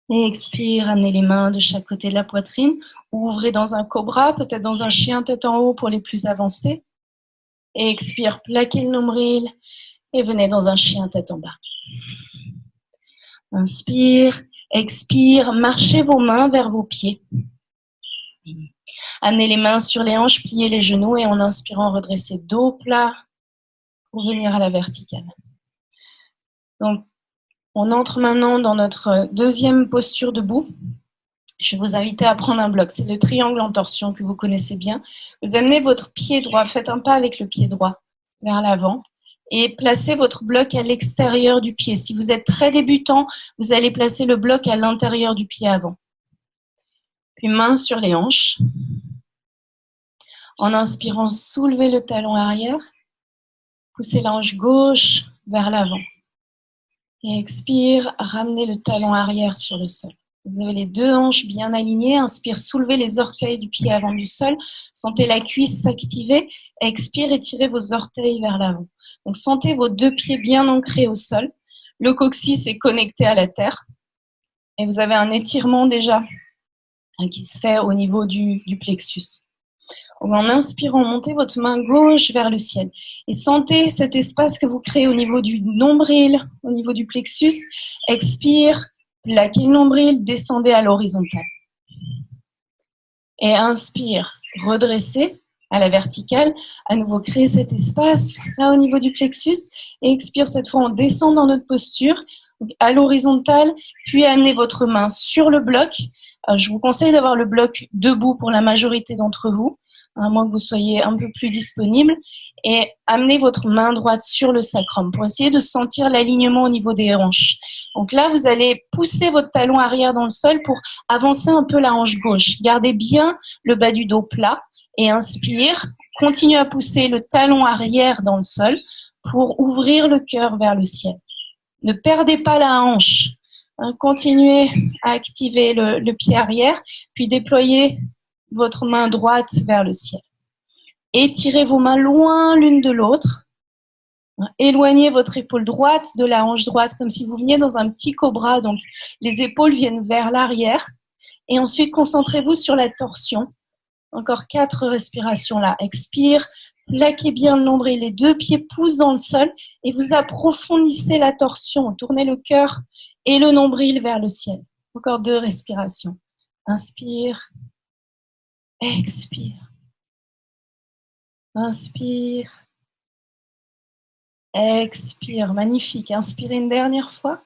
S1: Et expire, amenez les mains de chaque côté de la poitrine. Ou ouvrez dans un cobra, peut-être dans un chien tête en haut pour les plus avancés. Et expire, plaquez le nombril et venez dans un chien tête en bas. Inspire, expire, marchez vos mains vers vos pieds. Amenez les mains sur les hanches, pliez les genoux et en inspirant, redressez dos plat pour venir à la verticale. Donc, on entre maintenant dans notre deuxième posture debout. Je vais vous inviter à prendre un bloc. C'est le triangle en torsion que vous connaissez bien. Vous amenez votre pied droit, faites un pas avec le pied droit vers l'avant et placez votre bloc à l'extérieur du pied. Si vous êtes très débutant, vous allez placer le bloc à l'intérieur du pied avant. Puis main sur les hanches. En inspirant, soulevez le talon arrière. Poussez la hanche gauche vers l'avant. Et expire, ramenez le talon arrière sur le sol. Vous avez les deux hanches bien alignées. Inspire, soulevez les orteils du pied avant du sol. Sentez la cuisse s'activer. Expire, étirez vos orteils vers l'avant. Donc, sentez vos deux pieds bien ancrés au sol. Le coccyx est connecté à la terre. Et vous avez un étirement déjà qui se fait au niveau du plexus. En inspirant, montez votre main gauche vers le ciel et sentez cet espace que vous créez au niveau du nombril, au niveau du plexus. Expire, plaquez le nombril, descendez à l'horizontale. Et inspire, redressez à la verticale. À nouveau, créez cet espace là au niveau du plexus. Et expire, cette fois, on descend dans notre posture à l'horizontale, puis amenez votre main sur le bloc. Je vous conseille d'avoir le bloc debout pour la majorité d'entre vous, à moins que vous soyez un peu plus disponible, et amenez votre main droite sur le sacrum pour essayer de sentir l'alignement au niveau des hanches. Donc là, vous allez pousser votre talon arrière dans le sol pour avancer un peu la hanche gauche. Gardez bien le bas du dos plat et inspire. Continuez à pousser le talon arrière dans le sol pour ouvrir le cœur vers le ciel. Ne perdez pas la hanche. Continuez à activer le pied arrière, puis déployez votre main droite vers le ciel. Étirez vos mains loin l'une de l'autre. Éloignez votre épaule droite de la hanche droite, comme si vous veniez dans un petit cobra. Donc, les épaules viennent vers l'arrière. Et ensuite, concentrez-vous sur la torsion. Encore 4 respirations là. Expire, plaquez bien le nombril. Les deux pieds poussent dans le sol et vous approfondissez la torsion. Tournez le cœur et le nombril vers le ciel. Encore 2 respirations. Inspire. Expire. Inspire. Expire. Magnifique. Inspirez une dernière fois.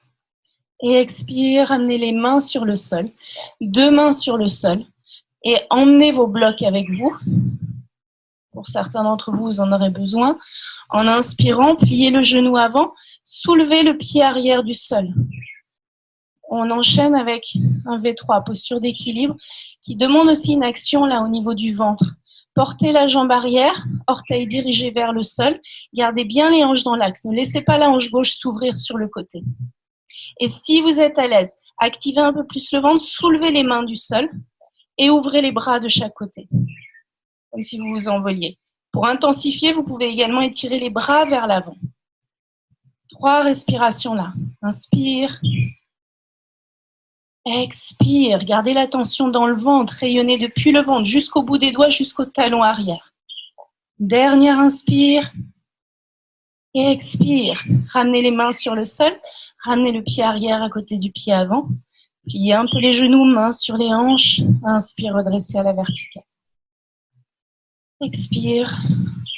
S1: Et expire. Amenez les mains sur le sol. 2 mains sur le sol. Et emmenez vos blocs avec vous. Pour certains d'entre vous, vous en aurez besoin. En inspirant, pliez le genou avant. Soulevez le pied arrière du sol. On enchaîne avec un V3, posture d'équilibre, qui demande aussi une action là au niveau du ventre. Portez la jambe arrière, orteils dirigés vers le sol. Gardez bien les hanches dans l'axe. Ne laissez pas la hanche gauche s'ouvrir sur le côté. Et si vous êtes à l'aise, activez un peu plus le ventre, soulevez les mains du sol et ouvrez les bras de chaque côté, comme si vous vous envoliez. Pour intensifier, vous pouvez également étirer les bras vers l'avant. 3 respirations là. Inspire. Expire, gardez la tension dans le ventre, rayonnez depuis le ventre jusqu'au bout des doigts, jusqu'au talon arrière. Dernière inspire. Et expire, ramenez les mains sur le sol, Ramenez le pied arrière à côté du pied avant. Pliez un peu les genoux, mains sur les hanches. Inspire, redressez à la verticale. Expire,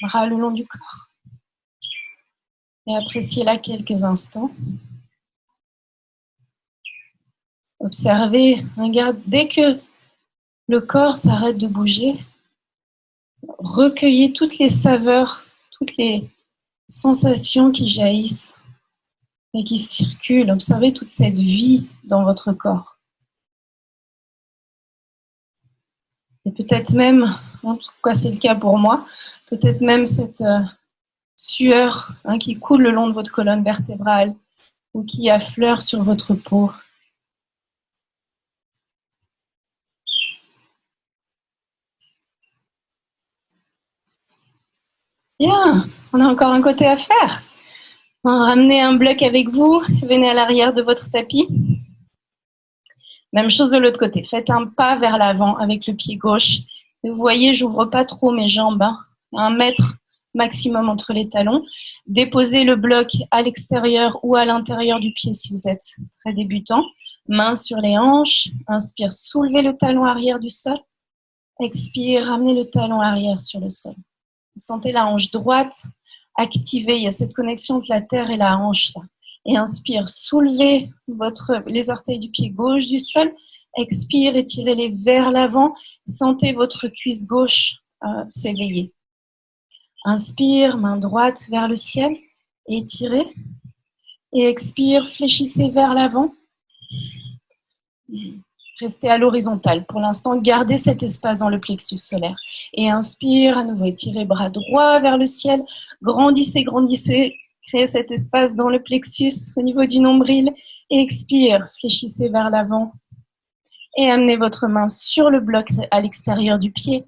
S1: bras le long du corps. Et appréciez-la quelques instants. Observez, regarde, dès que le corps s'arrête de bouger, recueillez toutes les saveurs, toutes les sensations qui jaillissent et qui circulent. Observez toute cette vie dans votre corps. Et peut-être même, en tout cas c'est le cas pour moi, peut-être même cette sueur qui coule le long de votre colonne vertébrale ou qui affleure sur votre peau. Bien, on a encore un côté à faire. Ramenez un bloc avec vous, venez à l'arrière de votre tapis. Même chose de l'autre côté, faites un pas vers l'avant avec le pied gauche. Et vous voyez, j'ouvre pas trop mes jambes, 1 mètre maximum entre les talons. Déposez le bloc à l'extérieur ou à l'intérieur du pied si vous êtes très débutant. Mains sur les hanches, inspire, soulevez le talon arrière du sol. Expire, ramenez le talon arrière sur le sol. Sentez la hanche droite activée, il y a cette connexion entre la terre et la hanche là. Et inspire, soulevez les orteils du pied gauche du sol. Expire, étirez-les vers l'avant. Sentez votre cuisse gauche s'éveiller. Inspire, main droite vers le ciel. Étirez. Et expire, fléchissez vers l'avant. Restez à l'horizontale. Pour l'instant, gardez cet espace dans le plexus solaire. Et inspire, à nouveau, étirez bras droit vers le ciel. Grandissez, grandissez. Créez cet espace dans le plexus au niveau du nombril. Et expire, fléchissez vers l'avant. Et amenez votre main sur le bloc à l'extérieur du pied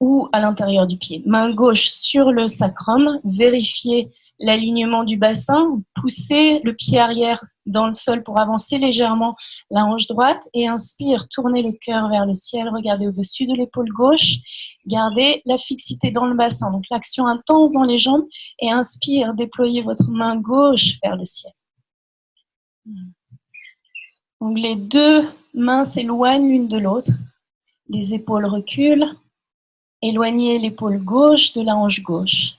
S1: ou à l'intérieur du pied. Main gauche sur le sacrum. Vérifiez l'alignement du bassin. Poussez le pied arrière dans le sol pour avancer légèrement la hanche droite. Et inspire, tournez le cœur vers le ciel. Regardez au-dessus de l'épaule gauche. Gardez la fixité dans le bassin. Donc l'action intense dans les jambes. Et inspire, déployez votre main gauche vers le ciel. Donc les deux mains s'éloignent l'une de l'autre. Les épaules reculent. Éloignez l'épaule gauche de la hanche gauche.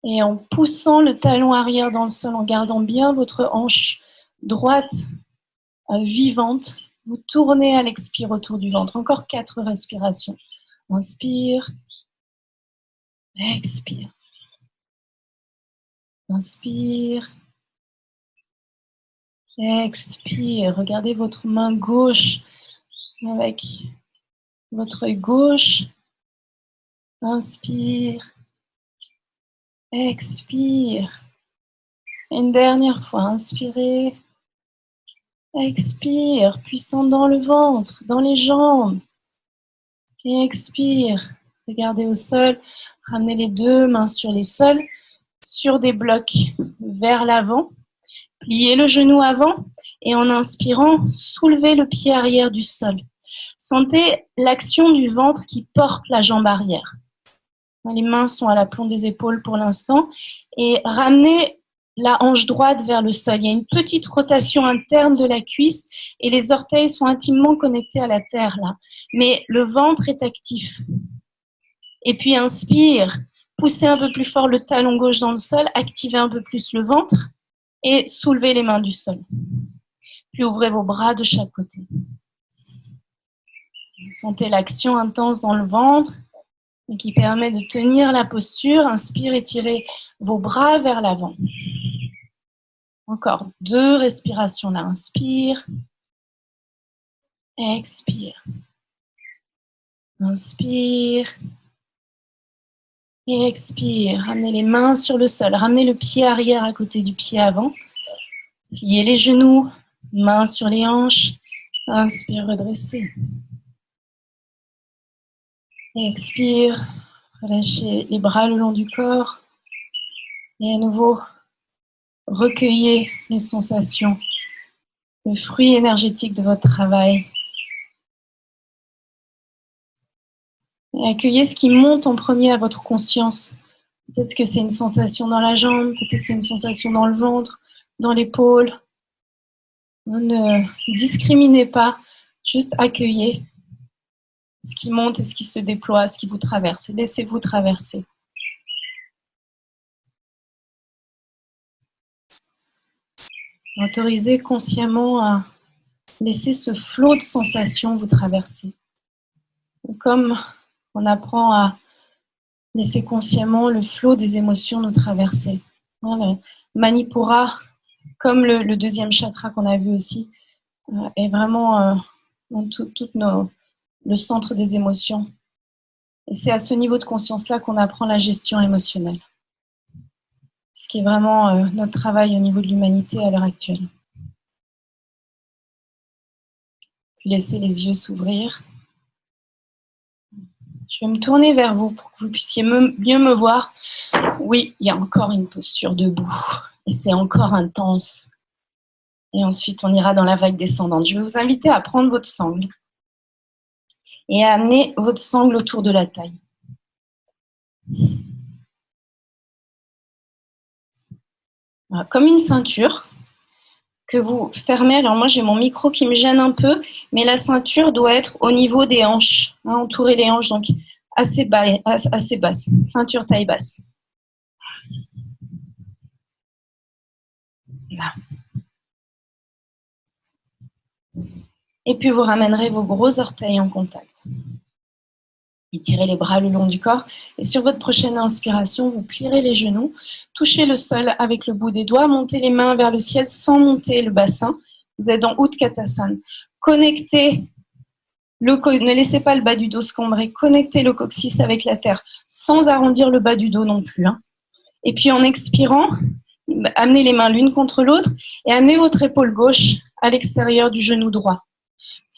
S1: Et en poussant le talon arrière dans le sol, en gardant bien votre hanche droite vivante, vous tournez à l'expire autour du ventre. Encore 4 respirations. Inspire. Expire. Inspire. Expire. Regardez votre main gauche avec votre œil gauche. Inspire. Expire. Une dernière fois, inspirez. Expire, puissant dans le ventre, dans les jambes. Et expire. Regardez au sol. Ramenez les deux mains sur les sols, sur des blocs vers l'avant. Pliez le genou avant et en inspirant, soulevez le pied arrière du sol. Sentez l'action du ventre qui porte la jambe arrière. Les mains sont à l'aplomb des épaules pour l'instant. Et ramenez la hanche droite vers le sol. Il y a une petite rotation interne de la cuisse et les orteils sont intimement connectés à la terre là. Mais le ventre est actif. Et puis inspire, poussez un peu plus fort le talon gauche dans le sol, activez un peu plus le ventre et soulevez les mains du sol. Puis ouvrez vos bras de chaque côté. Sentez l'action intense dans le ventre qui permet de tenir la posture. Inspire, étirez vos bras vers l'avant. Encore 2 respirations là. Inspire. Expire. Inspire. Et expire. Ramenez les mains sur le sol. Ramenez le pied arrière à côté du pied avant. Pliez les genoux. Mains sur les hanches. Inspire, redressez. Expire, relâchez les bras le long du corps et à nouveau recueillez les sensations, le fruit énergétique de votre travail. Et accueillez ce qui monte en premier à votre conscience. Peut-être que c'est une sensation dans la jambe, peut-être que c'est une sensation dans le ventre, dans l'épaule. Ne discriminez pas, juste accueillez ce qui monte et ce qui se déploie, ce qui vous traverse. Laissez-vous traverser. Autorisez consciemment à laisser ce flot de sensations vous traverser. Comme on apprend à laisser consciemment le flot des émotions nous traverser. Le Manipura, comme le deuxième chakra qu'on a vu aussi, est vraiment dans tout le centre des émotions. Et c'est à ce niveau de conscience-là qu'on apprend la gestion émotionnelle. Ce qui est vraiment notre travail au niveau de l'humanité à l'heure actuelle. Puis laissez les yeux s'ouvrir. Je vais me tourner vers vous pour que vous puissiez mieux me voir. Oui, il y a encore une posture debout. Et c'est encore intense. Et ensuite, on ira dans la vague descendante. Je vais vous inviter à prendre votre sangle et à amener votre sangle autour de la taille. Voilà, comme une ceinture que vous fermez. Alors moi, j'ai mon micro qui me gêne un peu, mais la ceinture doit être au niveau des hanches, entourer les hanches, donc assez basse, ceinture taille basse. Là. Et puis vous ramènerez vos gros orteils en contact. Étirez les bras le long du corps. Et sur votre prochaine inspiration, vous plierez les genoux, touchez le sol avec le bout des doigts, montez les mains vers le ciel sans monter le bassin. Vous êtes dans Utkatasana. Connectez ne laissez pas le bas du dos se cambrer. Connectez le coccyx avec la terre sans arrondir le bas du dos non plus. Et puis en expirant, amenez les mains l'une contre l'autre et amenez votre épaule gauche à l'extérieur du genou droit.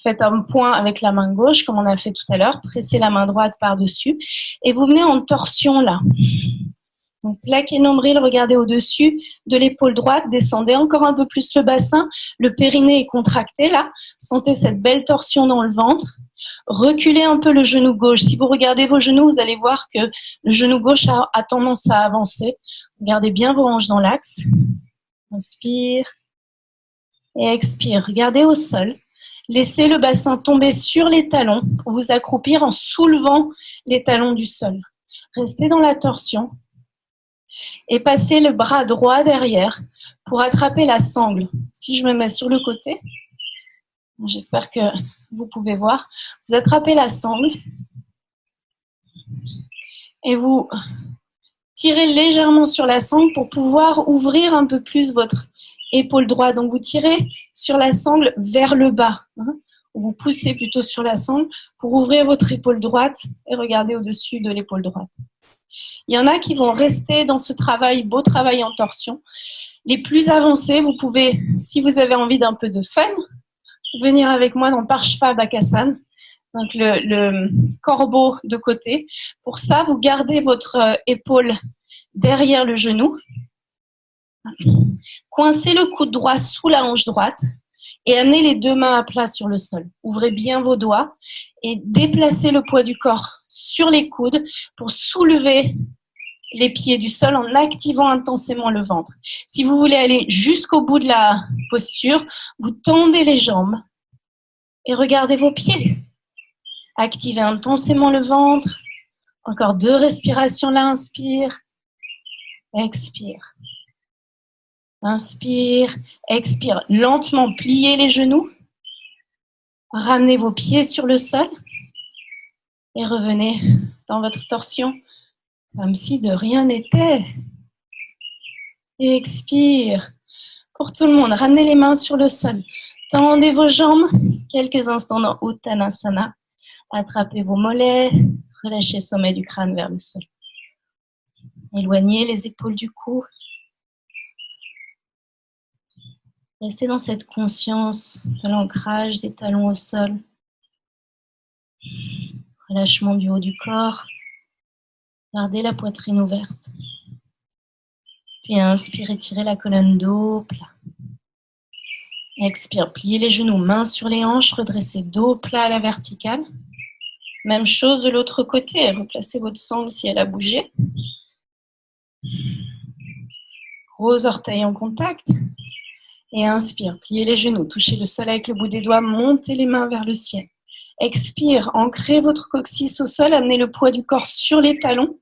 S1: Faites un point avec la main gauche, comme on a fait tout à l'heure. Pressez la main droite par-dessus. Et vous venez en torsion là. Donc, plaquez le nombril, regardez au-dessus de l'épaule droite. Descendez encore un peu plus le bassin. Le périnée est contracté là. Sentez cette belle torsion dans le ventre. Reculez un peu le genou gauche. Si vous regardez vos genoux, vous allez voir que le genou gauche a tendance à avancer. Regardez bien vos hanches dans l'axe. Inspire et expire. Regardez au sol. Laissez le bassin tomber sur les talons pour vous accroupir en soulevant les talons du sol. Restez dans la torsion et passez le bras droit derrière pour attraper la sangle. Si je me mets sur le côté, j'espère que vous pouvez voir, vous attrapez la sangle et vous tirez légèrement sur la sangle pour pouvoir ouvrir un peu plus votre épaule droite. Donc, vous tirez sur la sangle vers le bas. Vous poussez plutôt sur la sangle pour ouvrir votre épaule droite et regarder au-dessus de l'épaule droite. Il y en a qui vont rester dans ce travail, beau travail en torsion. Les plus avancés, vous pouvez, si vous avez envie d'un peu de fun, venir avec moi dans Parshva Bakasana, donc le corbeau de côté. Pour ça, vous gardez votre épaule derrière le genou. Coincez le coude droit sous la hanche droite et amenez les deux mains à plat sur le sol. Ouvrez bien vos doigts et déplacez le poids du corps sur les coudes pour soulever les pieds du sol en activant intensément le ventre. Si vous voulez aller jusqu'au bout de la posture, vous tendez les jambes et regardez vos pieds. Activez intensément le ventre. Encore 2 respirations là, inspire, expire. Inspire, expire. Lentement, pliez les genoux. Ramenez vos pieds sur le sol. Et revenez dans votre torsion, comme si de rien n'était. Et expire. Pour tout le monde, ramenez les mains sur le sol. Tendez vos jambes. Quelques instants dans Uttanasana. Attrapez vos mollets. Relâchez le sommet du crâne vers le sol. Éloignez les épaules du cou. Restez dans cette conscience de l'ancrage des talons au sol. Relâchement du haut du corps. Gardez la poitrine ouverte. Puis inspirez, tirez la colonne dos plat. Expire, pliez les genoux, mains sur les hanches, redressez dos plat à la verticale. Même chose de l'autre côté, replacez votre sangle si elle a bougé. Gros orteils en contact. Et inspire, pliez les genoux, touchez le sol avec le bout des doigts, montez les mains vers le ciel. Expire, ancrez votre coccyx au sol, amenez le poids du corps sur les talons.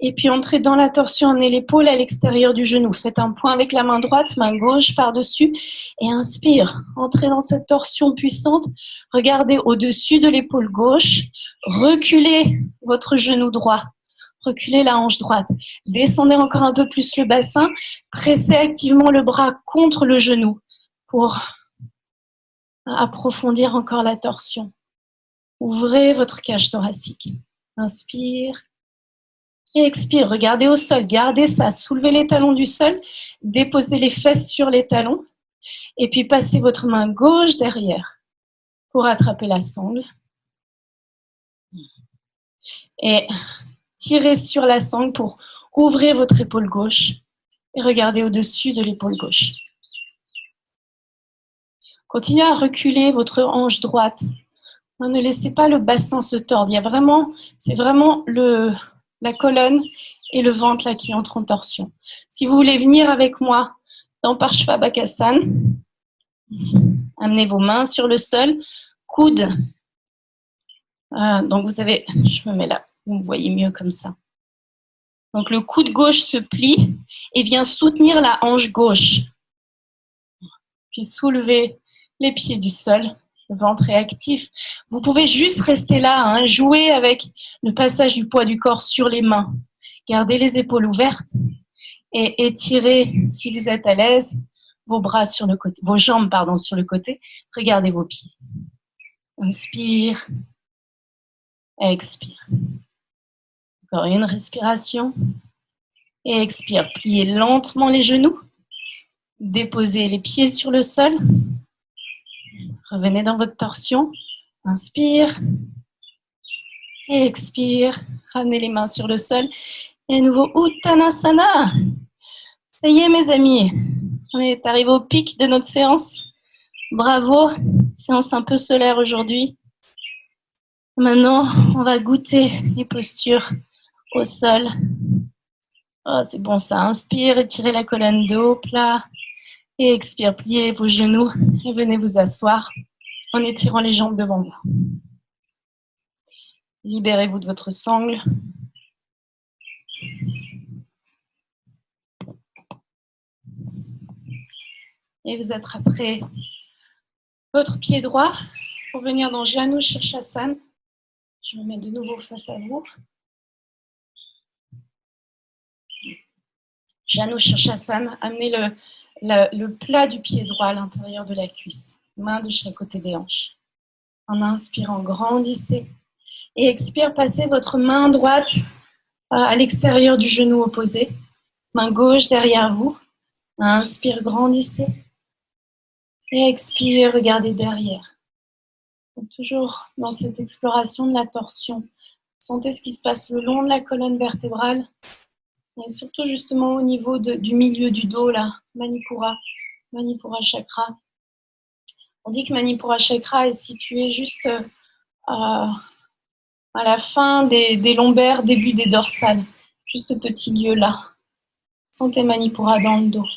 S1: Et puis entrez dans la torsion, amenez l'épaule à l'extérieur du genou. Faites un point avec la main droite, main gauche par-dessus. Et inspire, entrez dans cette torsion puissante. Regardez au-dessus de l'épaule gauche. Reculez votre genou droit. Reculez la hanche droite. Descendez encore un peu plus le bassin. Pressez activement le bras contre le genou pour approfondir encore la torsion. Ouvrez votre cage thoracique. Inspire. Et expire, regardez au sol, gardez ça, soulevez les talons du sol, déposez les fesses sur les talons et puis passez votre main gauche derrière pour attraper la sangle et tirez sur la sangle pour ouvrir votre épaule gauche et regardez au-dessus de l'épaule gauche. Continuez à reculer votre hanche droite. Ne laissez pas le bassin se tordre. C'est vraiment la colonne et le ventre là qui entrent en torsion. Si vous voulez venir avec moi dans Parshvabhakasana, amenez vos mains sur le sol, coudes. Donc je me mets là, vous me voyez mieux comme ça. Donc le coude gauche se plie et vient soutenir la hanche gauche. Puis soulevez les pieds du sol. Le ventre est actif. Vous pouvez juste rester là, jouer avec le passage du poids du corps sur les mains. Gardez les épaules ouvertes et étirez, si vous êtes à l'aise, vos jambes sur le côté. Regardez vos pieds. Inspire, expire. Encore une respiration. Et expire. Pliez lentement les genoux. Déposez les pieds sur le sol. Revenez dans votre torsion. Inspire. Et expire. Ramenez les mains sur le sol. Et à nouveau, Uttanasana. Ça y est, mes amis. On est arrivé au pic de notre séance. Bravo. Séance un peu solaire aujourd'hui. Maintenant, on va goûter les postures au sol. Oh, c'est bon ça. Inspire, étirez la colonne de haut, plat. Et expire, pliez vos genoux et venez vous asseoir en étirant les jambes devant vous. Libérez-vous de votre sangle. Et vous attraperez votre pied droit pour venir dans Janu Shirshasana. Je me mets de nouveau face à vous. Janu Shirshasana, amenez le plat du pied droit à l'intérieur de la cuisse. Main de chaque côté des hanches. En inspirant, grandissez. Et expire, passez votre main droite à l'extérieur du genou opposé. Main gauche derrière vous. Inspire, grandissez. Et expire, regardez derrière. Donc, toujours dans cette exploration de la torsion. Sentez ce qui se passe le long de la colonne vertébrale. Et surtout justement au niveau du milieu du dos, là, Manipura chakra. On dit que Manipura chakra est situé juste à la fin des lombaires, début des dorsales. Juste ce petit lieu-là. Sentez Manipura dans le dos.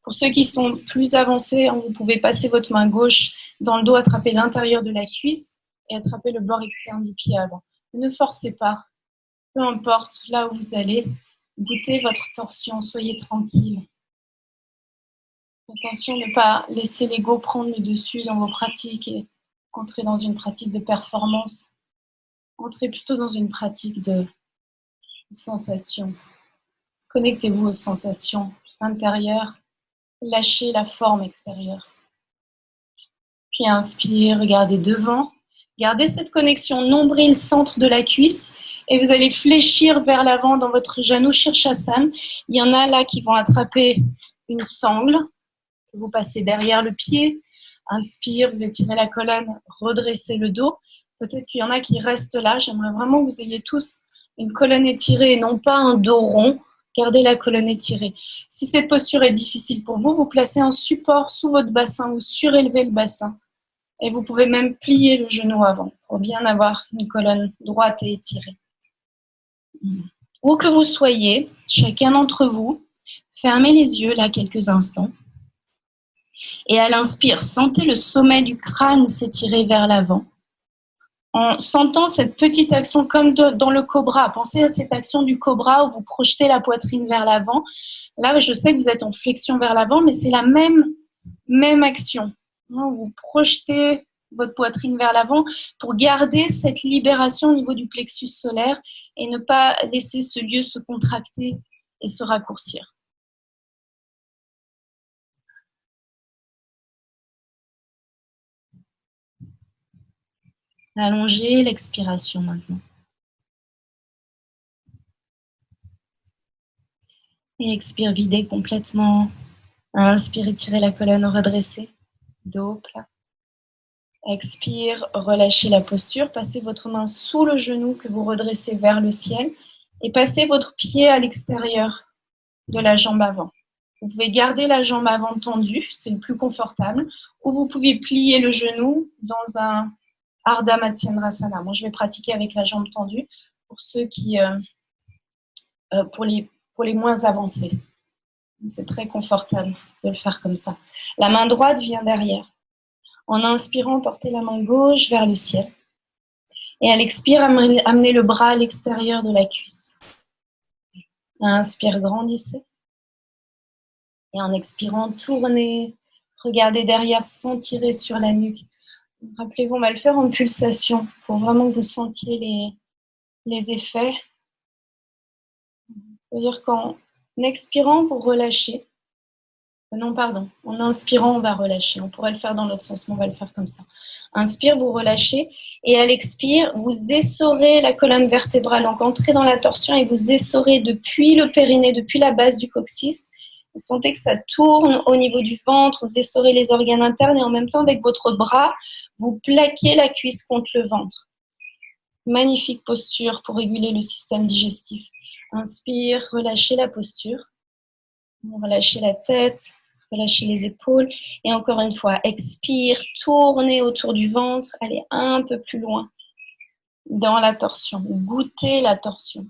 S1: Pour ceux qui sont plus avancés, vous pouvez passer votre main gauche dans le dos, attraper l'intérieur de la cuisse et attraper le bord externe du pied avant. Ne forcez pas. Peu importe là où vous allez, goûtez votre torsion, soyez tranquille. Attention de ne pas laisser l'ego prendre le dessus dans vos pratiques et entrer dans une pratique de performance. Entrez plutôt dans une pratique de sensation. Connectez-vous aux sensations intérieures, lâchez la forme extérieure. Puis inspire, regardez devant. Gardez cette connexion nombril-centre de la cuisse et vous allez fléchir vers l'avant dans votre Janu Shirshasana. Il y en a là qui vont attraper une sangle. Vous passez derrière le pied. Inspire, vous étirez la colonne, redressez le dos. Peut-être qu'il y en a qui restent là. J'aimerais vraiment que vous ayez tous une colonne étirée et non pas un dos rond. Gardez la colonne étirée. Si cette posture est difficile pour vous, vous placez un support sous votre bassin ou surélevez le bassin. Et vous pouvez même plier le genou avant pour bien avoir une colonne droite et étirée. Où que vous soyez, chacun d'entre vous, fermez les yeux là quelques instants. Et à l'inspire, sentez le sommet du crâne s'étirer vers l'avant. En sentant cette petite action comme dans le cobra, pensez à cette action du cobra où vous projetez la poitrine vers l'avant. Là, je sais que vous êtes en flexion vers l'avant, mais c'est la même action. Vous projetez votre poitrine vers l'avant pour garder cette libération au niveau du plexus solaire et ne pas laisser ce lieu se contracter et se raccourcir. Allongez l'expiration maintenant. Et expire, videz complètement. Inspire, étirez la colonne redressée. Dos plat. Expire, relâchez la posture. Passez votre main sous le genou que vous redressez vers le ciel. Et passez votre pied à l'extérieur de la jambe avant. Vous pouvez garder la jambe avant tendue, c'est le plus confortable. Ou vous pouvez plier le genou dans un Ardha Matsyendrasana. Moi, je vais pratiquer avec la jambe tendue pour ceux qui, pour les moins avancés. C'est très confortable de le faire comme ça. La main droite vient derrière. En inspirant, portez la main gauche vers le ciel. Et à l'expire, amenez le bras à l'extérieur de la cuisse. Inspire, grandissez. Et en expirant, tournez. Regardez derrière sans tirer sur la nuque. Rappelez-vous, on va le faire en pulsation pour vraiment que vous sentiez les effets. C'est-à-dire qu'en expirant, vous relâchez. Non, pardon. En inspirant, on va relâcher. On pourrait le faire dans l'autre sens, mais on va le faire comme ça. Inspire, vous relâchez. Et à l'expire, vous essorez la colonne vertébrale. Donc, entrez dans la torsion et vous essorez depuis le périnée, depuis la base du coccyx. Vous sentez que ça tourne au niveau du ventre. Vous essorez les organes internes et en même temps, avec votre bras, vous plaquez la cuisse contre le ventre. Magnifique posture pour réguler le système digestif. Inspire, relâchez la posture. Relâchez la tête, relâchez les épaules. Et encore une fois, expire, tournez autour du ventre, allez un peu plus loin dans la torsion. Goûtez la torsion.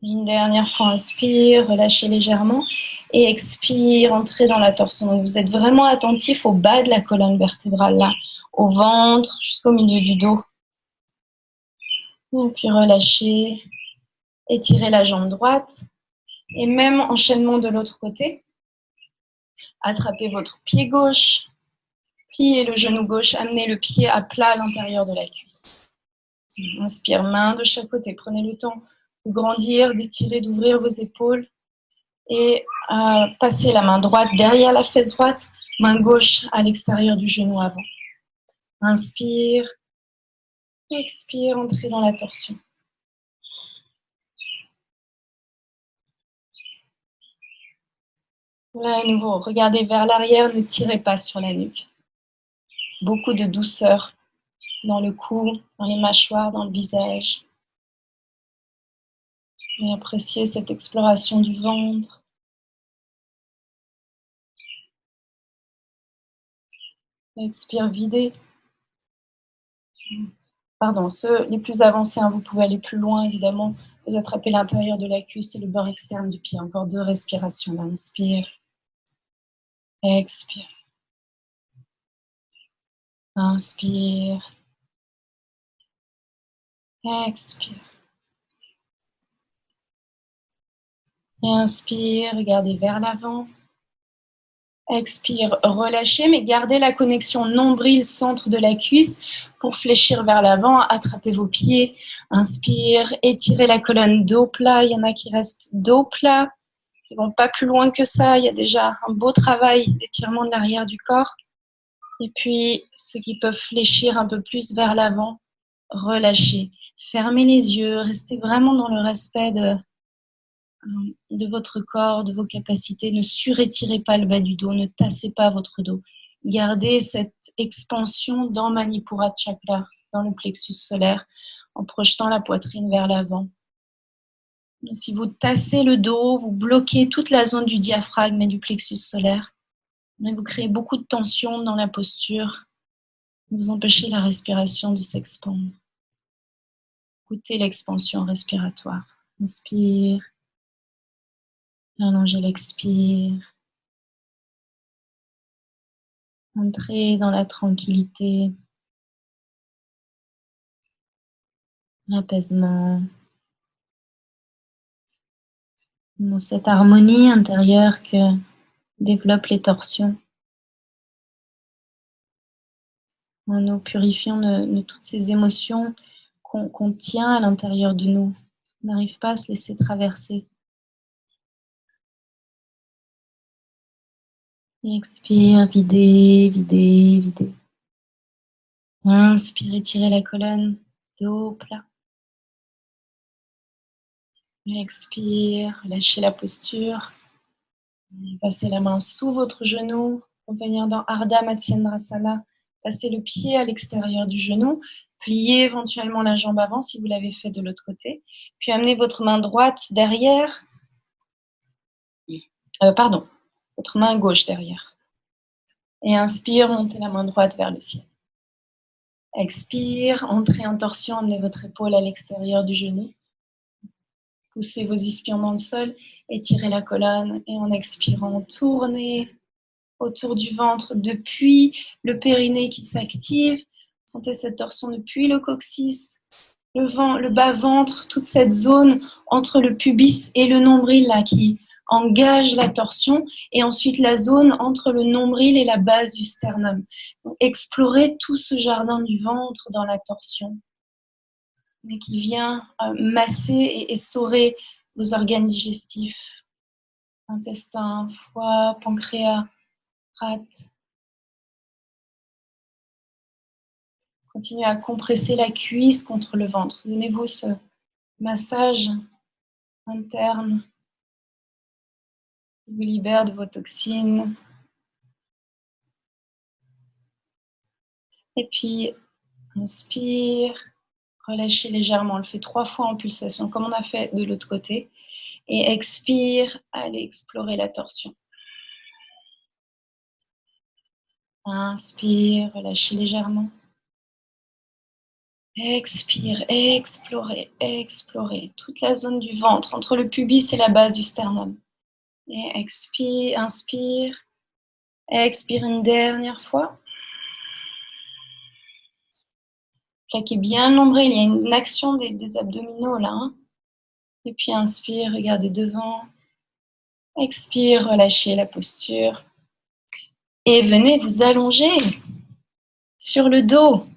S1: Une dernière fois, inspire, relâchez légèrement. Et expire, entrez dans la torsion. Donc vous êtes vraiment attentif au bas de la colonne vertébrale, là, au ventre, jusqu'au milieu du dos. Et puis relâchez, étirez la jambe droite. Et même enchaînement de l'autre côté. Attrapez votre pied gauche, pliez le genou gauche, amenez le pied à plat à l'intérieur de la cuisse. Inspire, main de chaque côté. Prenez le temps de grandir, d'étirer, d'ouvrir vos épaules. Et passez la main droite derrière la fesse droite, main gauche à l'extérieur du genou avant. Inspire, expire, entrez dans la torsion. Là, à nouveau, regardez vers l'arrière, ne tirez pas sur la nuque. Beaucoup de douceur dans le cou, dans les mâchoires, dans le visage. Et appréciez cette exploration du ventre. Expire, videz. Pardon, ceux les plus avancés, vous pouvez aller plus loin, évidemment. Vous attrapez l'intérieur de la cuisse et le bord externe du pied. Encore 2 respirations. Là. Inspire. Expire. Inspire. Expire. Et inspire, regardez vers l'avant. Expire, relâchez, mais gardez la connexion nombril-centre de la cuisse pour fléchir vers l'avant. Attrapez vos pieds. Inspire, étirez la colonne dos plat. Il y en a qui restent dos plat, qui vont pas plus loin que ça. Il y a déjà un beau travail d'étirement de l'arrière du corps. Et puis, ceux qui peuvent fléchir un peu plus vers l'avant, relâchez. Fermez les yeux, restez vraiment dans le respect de votre corps, de vos capacités. Ne surétirez pas le bas du dos, ne tassez pas votre dos. Gardez cette expansion dans Manipura Chakra, dans le plexus solaire, en projetant la poitrine vers l'avant. Si vous tassez le dos, vous bloquez toute la zone du diaphragme et du plexus solaire. Mais vous créez beaucoup de tension dans la posture. Vous empêchez la respiration de s'expandre. Écoutez l'expansion respiratoire. Inspire. Allongez l'expire. Entrez dans la tranquillité, l'apaisement, dans cette harmonie intérieure que développent les torsions. En nous purifiant de toutes ces émotions qu'on tient à l'intérieur de nous. On n'arrive pas à se laisser traverser. Et expire, videz, videz, videz. Inspirez, tirez la colonne, dos plat. Expire, lâchez la posture. Passez la main sous votre genou pour venir dans Ardha Matsyendrasana. Passez le pied à l'extérieur du genou. Pliez éventuellement la jambe avant si vous l'avez fait de l'autre côté. Puis amenez votre main droite derrière. Votre main gauche derrière. Et inspire, montez la main droite vers le ciel. Expire, entrez en torsion, amenez votre épaule à l'extérieur du genou. Poussez vos ischions dans le sol, étirez la colonne et en expirant, tournez autour du ventre depuis le périnée qui s'active. Sentez cette torsion depuis le coccyx, le bas-ventre, toute cette zone entre le pubis et le nombril là, qui engage la torsion, et ensuite la zone entre le nombril et la base du sternum. Donc, explorez tout ce jardin du ventre dans la torsion, mais qui vient masser et essorer vos organes digestifs, intestin, foie, pancréas, rate. Continuez à compresser la cuisse contre le ventre. Donnez-vous ce massage interne qui vous libère de vos toxines. Et puis, inspire, relâchez légèrement. On le fait 3 fois en pulsation, comme on a fait de l'autre côté. Et expire, allez explorer la torsion. Inspire, relâchez légèrement. Expire, explorez, explorez toute la zone du ventre, entre le pubis et la base du sternum. Et expire, inspire, expire une dernière fois. Plaquez bien le nombril, il y a une action des abdominaux là. Hein. Et puis inspire, regardez devant. Expire, relâchez la posture. Et venez vous allonger sur le dos.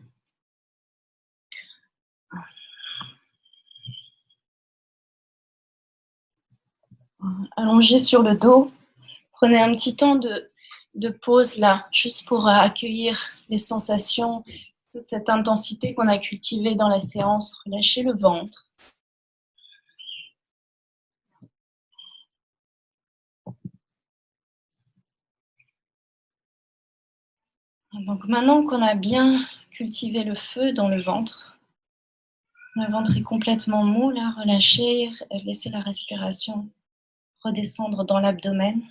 S1: Allongez sur le dos. Prenez un petit temps de pause là, juste pour accueillir les sensations, toute cette intensité qu'on a cultivée dans la séance. Relâchez le ventre. Donc maintenant qu'on a bien cultivé le feu dans le ventre est complètement mou là, relâchez, laissez la respiration redescendre dans l'abdomen.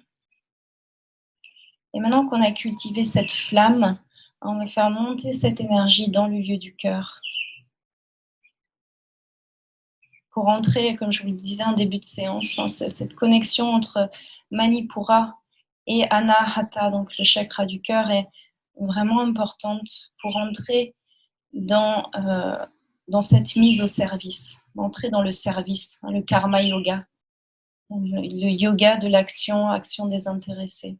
S1: Et maintenant qu'on a cultivé cette flamme, on va faire monter cette énergie dans le lieu du cœur. Pour entrer, comme je vous le disais en début de séance, dans cette connexion entre Manipura et Anahata, donc le chakra du cœur, est vraiment importante pour entrer dans cette mise au service, entrer dans le service, le karma yoga, le yoga de l'action, action désintéressée.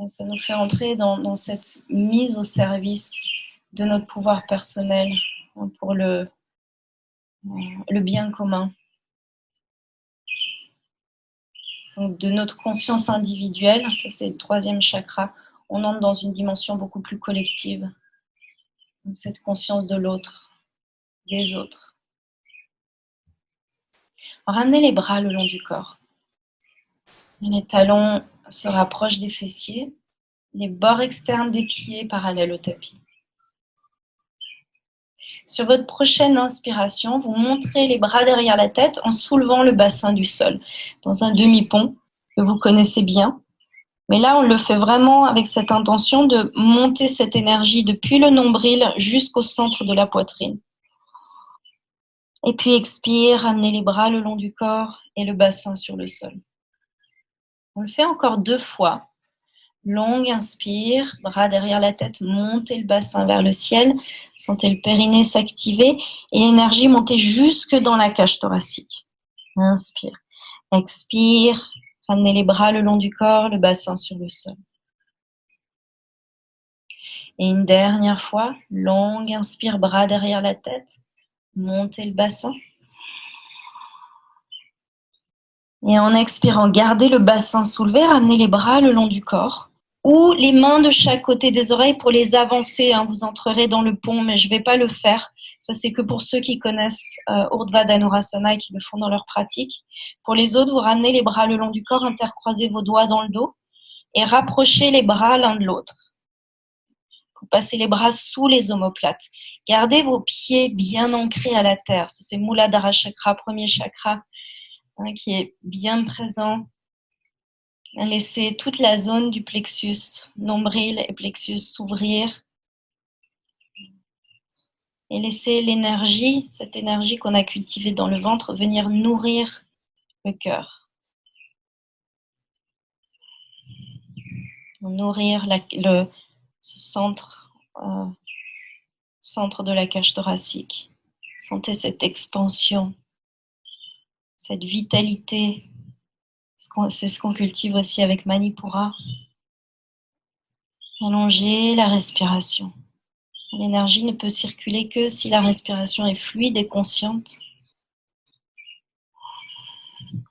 S1: Et ça nous fait entrer dans cette mise au service de notre pouvoir personnel pour le bien commun. Donc de notre conscience individuelle, ça c'est le 3e chakra, on entre dans une dimension beaucoup plus collective, cette conscience de l'autre, des autres. Ramenez les bras le long du corps. Les talons se rapprochent des fessiers, les bords externes des pieds parallèles au tapis. Sur votre prochaine inspiration, vous montrez les bras derrière la tête en soulevant le bassin du sol, dans un demi-pont que vous connaissez bien. Mais là, on le fait vraiment avec cette intention de monter cette énergie depuis le nombril jusqu'au centre de la poitrine. Et puis expire, ramenez les bras le long du corps et le bassin sur le sol. On le fait encore 2 fois. Longue inspire, bras derrière la tête, montez le bassin vers le ciel, sentez le périnée s'activer et l'énergie monter jusque dans la cage thoracique. Inspire, expire, ramenez les bras le long du corps, le bassin sur le sol. Et une dernière fois, longue inspire, bras derrière la tête, montez le bassin. Et en expirant, gardez le bassin soulevé, ramenez les bras le long du corps ou les mains de chaque côté des oreilles pour les avancer. Vous entrerez dans le pont, mais je ne vais pas le faire. Ça, c'est que pour ceux qui connaissent Urdhva Dhanurasana et qui le font dans leur pratique. Pour les autres, vous ramenez les bras le long du corps, intercroisez vos doigts dans le dos et rapprochez les bras l'un de l'autre. Vous passez les bras sous les omoplates. Gardez vos pieds bien ancrés à la terre. Ça, c'est Muladhara Chakra, premier chakra, qui est bien présent. Laissez toute la zone du plexus nombril et plexus s'ouvrir. Et laissez l'énergie, cette énergie qu'on a cultivée dans le ventre, venir nourrir le cœur. Nourrir ce centre de la cage thoracique. Sentez cette expansion, cette vitalité. C'est ce qu'on cultive aussi avec Manipura. Allongez la respiration. L'énergie ne peut circuler que si la respiration est fluide et consciente.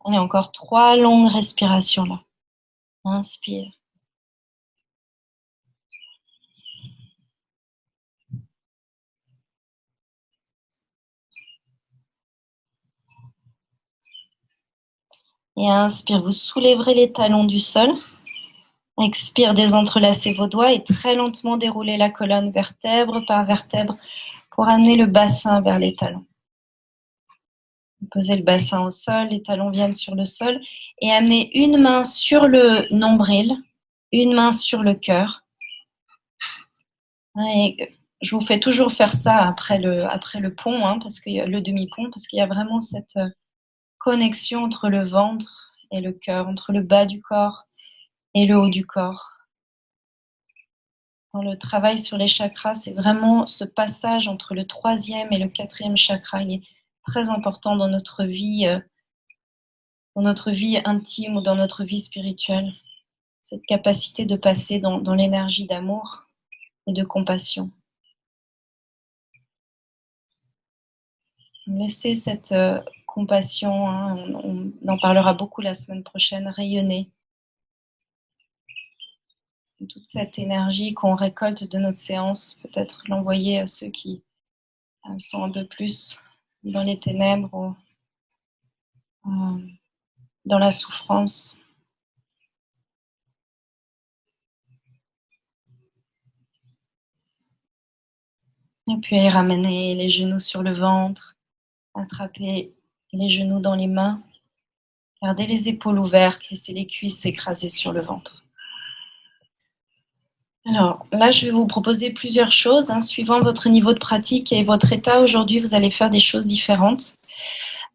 S1: On a encore 3 longues respirations là. Inspire. Et inspire, vous soulèverez les talons du sol. Expire, désentrelacez vos doigts et très lentement déroulez la colonne vertèbre par vertèbre pour amener le bassin vers les talons. Posez le bassin au sol, les talons viennent sur le sol et amenez une main sur le nombril, une main sur le cœur. Et je vous fais toujours faire ça après le pont, parce qu'il y a le demi-pont, parce qu'il y a vraiment cette connexion entre le ventre et le cœur, entre le bas du corps et le haut du corps. Dans le travail sur les chakras, c'est vraiment ce passage entre le 3e et le 4e chakra. Il est très important dans notre vie intime ou dans notre vie spirituelle. Cette capacité de passer dans l'énergie d'amour et de compassion. Laissez cette compassion, on en parlera beaucoup la semaine prochaine, rayonner. Toute cette énergie qu'on récolte de notre séance, peut-être l'envoyer à ceux qui sont un peu plus dans les ténèbres ou dans la souffrance. Et puis ramener les genoux sur le ventre, attraper les genoux dans les mains, gardez les épaules ouvertes, laissez les cuisses s'écraser sur le ventre. Alors là, je vais vous proposer plusieurs choses, suivant votre niveau de pratique et votre état. Aujourd'hui, vous allez faire des choses différentes.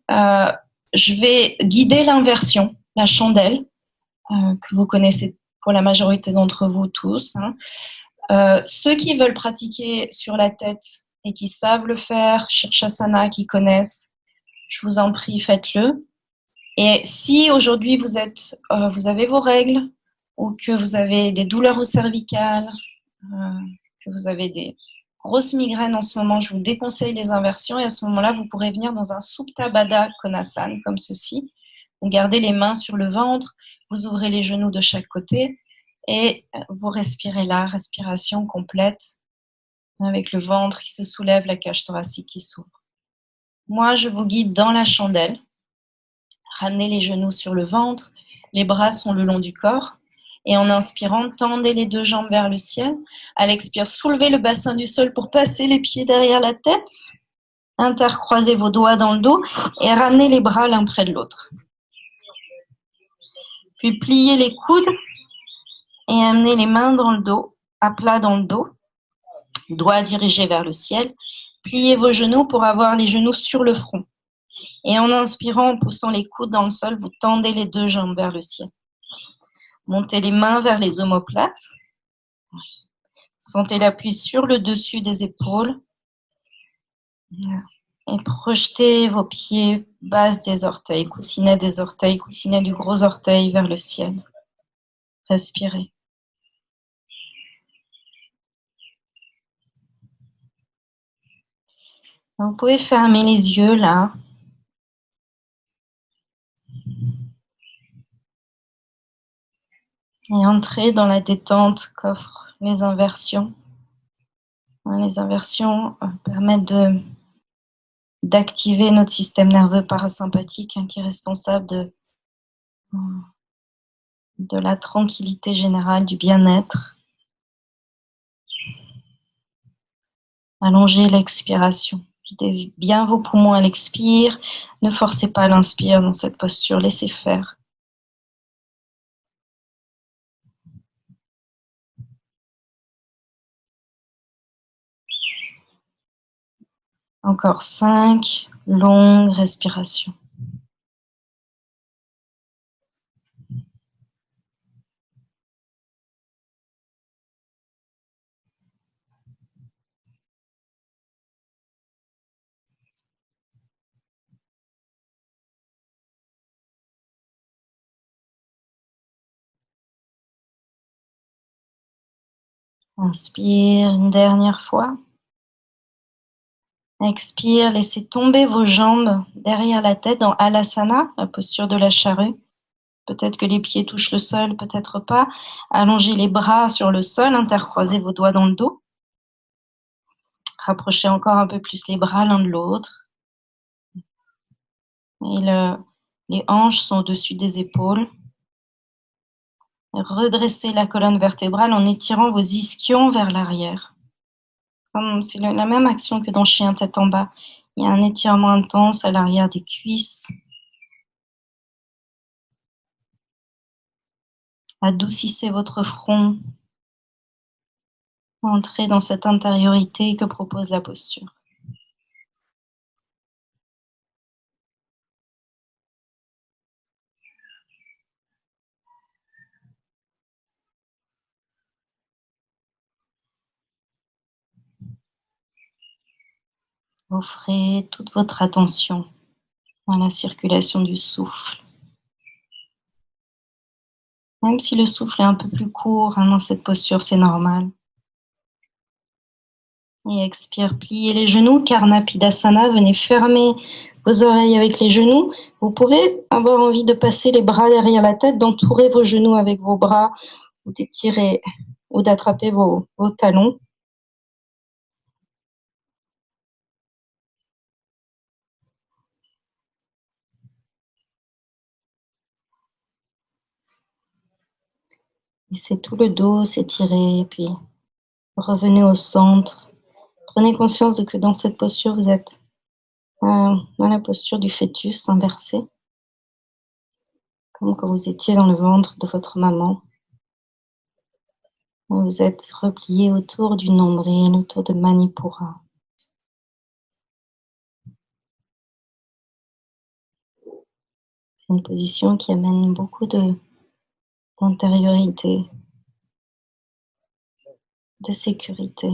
S1: Je vais guider l'inversion, la chandelle, que vous connaissez pour la majorité d'entre vous tous. Ceux qui veulent pratiquer sur la tête et qui savent le faire, Shirshasana, qui connaissent, je vous en prie, faites-le. Et si aujourd'hui vous avez vos règles ou que vous avez des douleurs au cervical, que vous avez des grosses migraines en ce moment, je vous déconseille les inversions et à ce moment-là, vous pourrez venir dans un Supta Baddha Konasana comme ceci. Vous gardez les mains sur le ventre, vous ouvrez les genoux de chaque côté et vous respirez là, respiration complète avec le ventre qui se soulève, la cage thoracique qui s'ouvre. Moi, je vous guide dans la chandelle. Ramenez les genoux sur le ventre, les bras sont le long du corps. Et en inspirant, tendez les 2 jambes vers le ciel. À l'expire, soulevez le bassin du sol pour passer les pieds derrière la tête. Intercroisez vos doigts dans le dos et ramenez les bras l'un près de l'autre. Puis pliez les coudes et amenez les mains dans le dos, à plat dans le dos. Doigts dirigés vers le ciel. Pliez vos genoux pour avoir les genoux sur le front. Et en inspirant, en poussant les coudes dans le sol, vous tendez les 2 jambes vers le ciel.
S2: Montez les mains vers les omoplates. Sentez l'appui sur le dessus des épaules. Et projetez vos pieds, base des orteils, coussinet des orteils, coussinet du gros orteil vers le ciel. Respirez. Vous pouvez fermer les yeux là. Et entrer dans la détente qu'offrent les inversions. Les inversions permettent d'activer notre système nerveux parasympathique qui est responsable de la tranquillité générale, du bien-être. Allongez l'expiration. Videz bien vos poumons à l'expire. Ne forcez pas l'inspire dans cette posture. Laissez faire. Encore 5 longues respirations. Inspire une dernière fois. Expire, laissez tomber vos jambes derrière la tête dans Alasana, la posture de la charrue. Peut-être que les pieds touchent le sol, peut-être pas. Allongez les bras sur le sol, intercroisez vos doigts dans le dos. Rapprochez encore un peu plus les bras l'un de l'autre. Et les hanches sont au-dessus des épaules. Redressez la colonne vertébrale en étirant vos ischions vers l'arrière. C'est la même action que dans chien tête en bas. Il y a un étirement intense à l'arrière des cuisses. Adoucissez votre front. Entrez dans cette intériorité que propose la posture. Offrez toute votre attention à la circulation du souffle. Même si le souffle est un peu plus court dans cette posture, c'est normal. Et expire, pliez les genoux, Karnapidasana, venez fermer vos oreilles avec les genoux. Vous pouvez avoir envie de passer les bras derrière la tête, d'entourer vos genoux avec vos bras, ou d'étirer, ou d'attraper vos talons. Laissez tout le dos s'étirer, puis revenez au centre. Prenez conscience de que dans cette posture, vous êtes dans la posture du fœtus inversé, comme quand vous étiez dans le ventre de votre maman. Vous êtes replié autour du nombril, autour de Manipura. Une position qui amène beaucoup d'intériorité, de sécurité.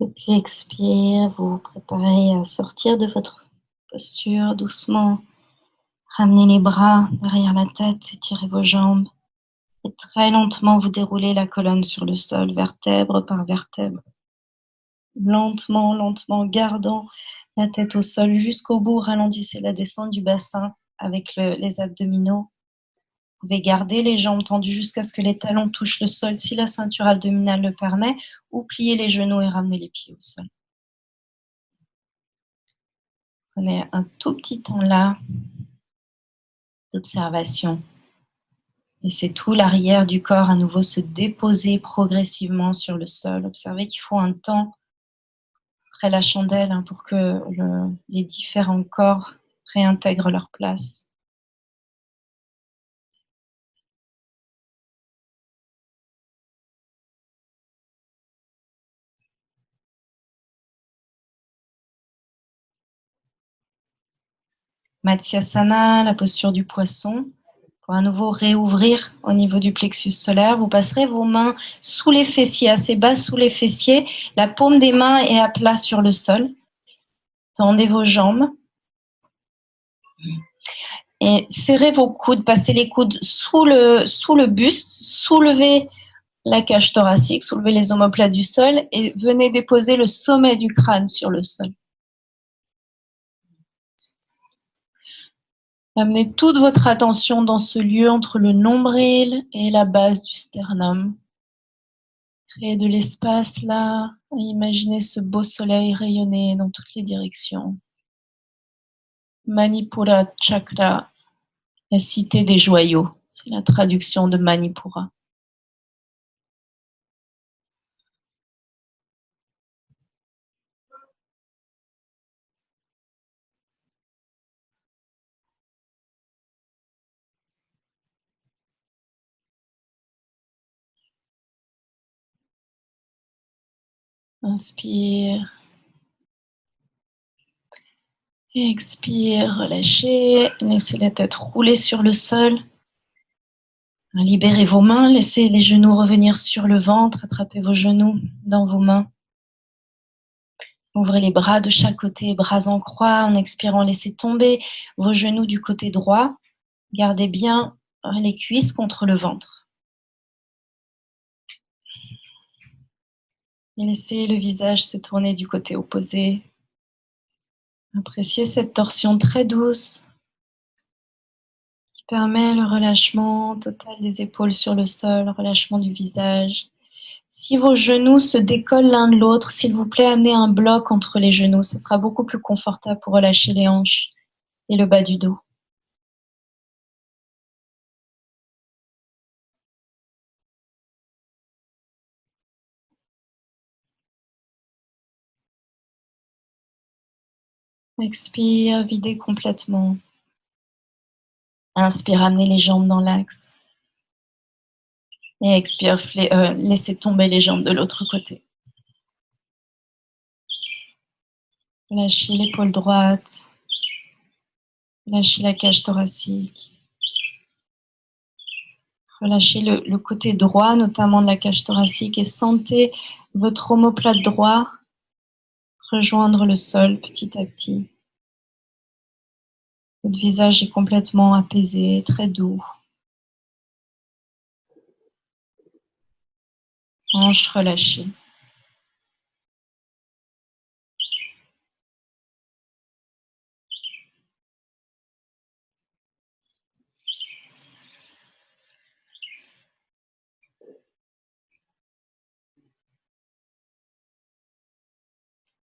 S2: Et puis expire, vous vous préparez à sortir de votre posture doucement. Ramenez les bras derrière la tête, étirez vos jambes. Et très lentement, vous déroulez la colonne sur le sol, vertèbre par vertèbre. Lentement, lentement, gardant la tête au sol jusqu'au bout. Ralentissez la descente du bassin avec les abdominaux. Vous pouvez garder les jambes tendues jusqu'à ce que les talons touchent le sol si la ceinture abdominale le permet, ou plier les genoux et ramener les pieds au sol. Prenez un tout petit temps là d'observation. Laissez tout l'arrière du corps à nouveau se déposer progressivement sur le sol. Observez qu'il faut un temps après la chandelle pour que les différents corps réintègrent leur place. Matsyasana, la posture du poisson. Pour à nouveau réouvrir au niveau du plexus solaire, vous passerez vos mains sous les fessiers, assez bas sous les fessiers. La paume des mains est à plat sur le sol. Tendez vos jambes. Et serrez vos coudes, passez les coudes sous le buste, soulevez la cage thoracique, soulevez les omoplates du sol et venez déposer le sommet du crâne sur le sol. Amenez toute votre attention dans ce lieu entre le nombril et la base du sternum. Créez de l'espace là, imaginez ce beau soleil rayonner dans toutes les directions. Manipura Chakra, la cité des joyaux, c'est la traduction de Manipura. Inspire. Expire, relâchez. Laissez la tête rouler sur le sol. Libérez vos mains. Laissez les genoux revenir sur le ventre. Attrapez vos genoux dans vos mains. Ouvrez les bras de chaque côté, bras en croix. En expirant, laissez tomber vos genoux du côté droit. Gardez bien les cuisses contre le ventre. Et laissez le visage se tourner du côté opposé. Appréciez cette torsion très douce qui permet le relâchement total des épaules sur le sol, relâchement du visage. Si vos genoux se décollent l'un de l'autre, s'il vous plaît, amenez un bloc entre les genoux. Ce sera beaucoup plus confortable pour relâcher les hanches et le bas du dos. Expire, videz complètement. Inspire, amenez les jambes dans l'axe. Et expire, laissez tomber les jambes de l'autre côté. Lâchez l'épaule droite. Lâchez la cage thoracique. Relâchez le côté droit, notamment de la cage thoracique, et sentez votre omoplate droit rejoindre le sol petit à petit. Votre visage est complètement apaisé, très doux. Hanches relâchées.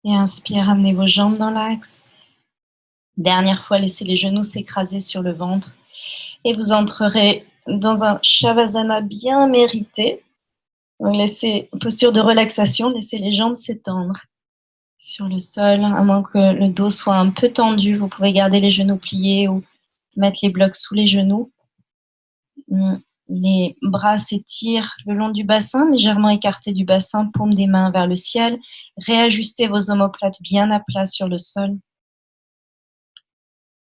S2: Et inspire, amenez vos jambes dans l'axe. Dernière fois, laissez les genoux s'écraser sur le ventre. Et vous entrerez dans un Shavasana bien mérité. Donc laissez, posture de relaxation, laissez les jambes s'étendre sur le sol, à moins que le dos soit un peu tendu. Vous pouvez garder les genoux pliés ou mettre les blocs sous les genoux. Les bras s'étirent le long du bassin, légèrement écartés du bassin, paume des mains vers le ciel. Réajustez vos omoplates bien à plat sur le sol.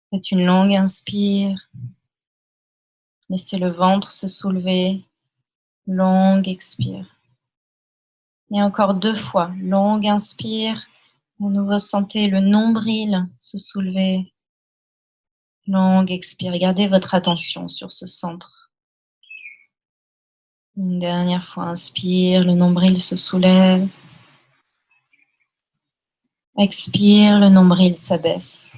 S2: Faites une longue inspire. Laissez le ventre se soulever. Longue expire. Et encore 2 fois. Longue inspire. De nouveau, sentez le nombril se soulever. Longue expire. Gardez votre attention sur ce centre. Une dernière fois, inspire. Le nombril se soulève. Expire. Le nombril s'abaisse.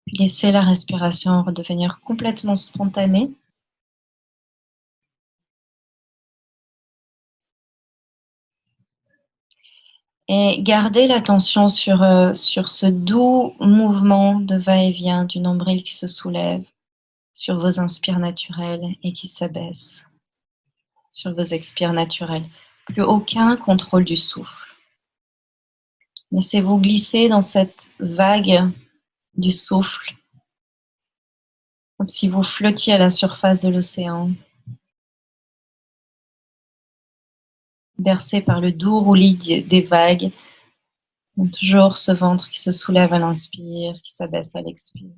S2: Puis laissez la respiration redevenir complètement spontanée. Et gardez l'attention sur ce doux mouvement de va-et-vient du nombril qui se soulève, sur vos inspires naturels et qui s'abaissent, sur vos expires naturels. Plus aucun contrôle du souffle. Laissez-vous glisser dans cette vague du souffle, comme si vous flottiez à la surface de l'océan, bercé par le doux roulis des vagues, Donc, toujours ce ventre qui se soulève à l'inspire, qui s'abaisse à l'expire.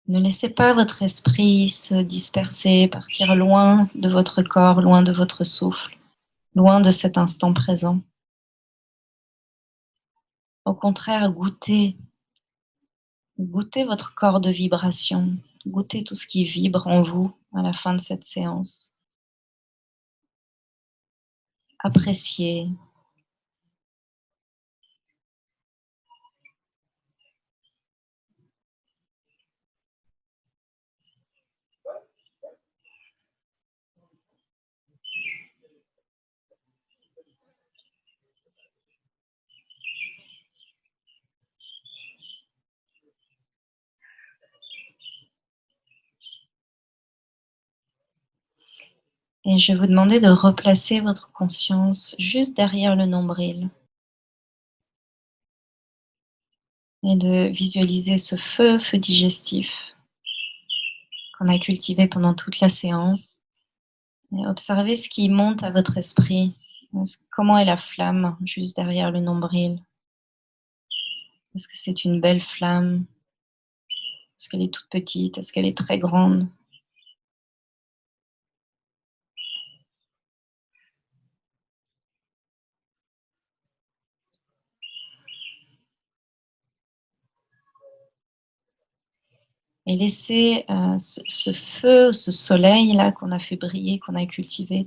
S2: Ne laissez pas votre esprit se disperser, partir loin de votre corps, loin de votre souffle, loin de cet instant présent. Au contraire, goûtez votre corps de vibration, goûtez tout ce qui vibre en vous à la fin de cette séance. Appréciez. Et je vais vous demander de replacer votre conscience juste derrière le nombril et de visualiser ce feu digestif qu'on a cultivé pendant toute la séance. Et observez ce qui monte à votre esprit. Comment est la flamme juste derrière le nombril? Est-ce que c'est une belle flamme? Est-ce qu'elle est toute petite? Est-ce qu'elle est très grande? Et laissez ce feu, ce soleil-là qu'on a fait briller, qu'on a cultivé,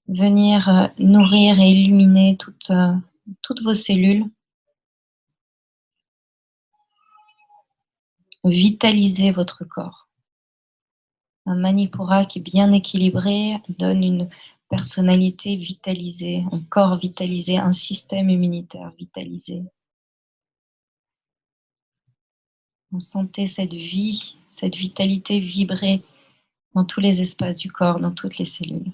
S2: venir nourrir et illuminer toutes vos cellules. Vitaliser votre corps. Un Manipura qui est bien équilibré donne une personnalité vitalisée, un corps vitalisé, un système immunitaire vitalisé. Vous sentez cette vie, cette vitalité vibrer dans tous les espaces du corps, dans toutes les cellules.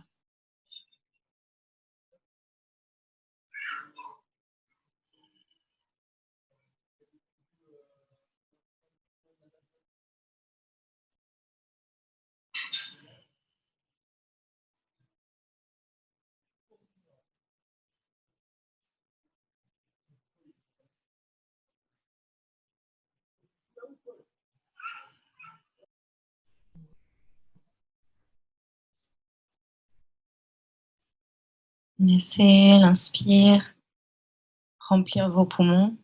S2: Laissez l'inspire remplir vos poumons.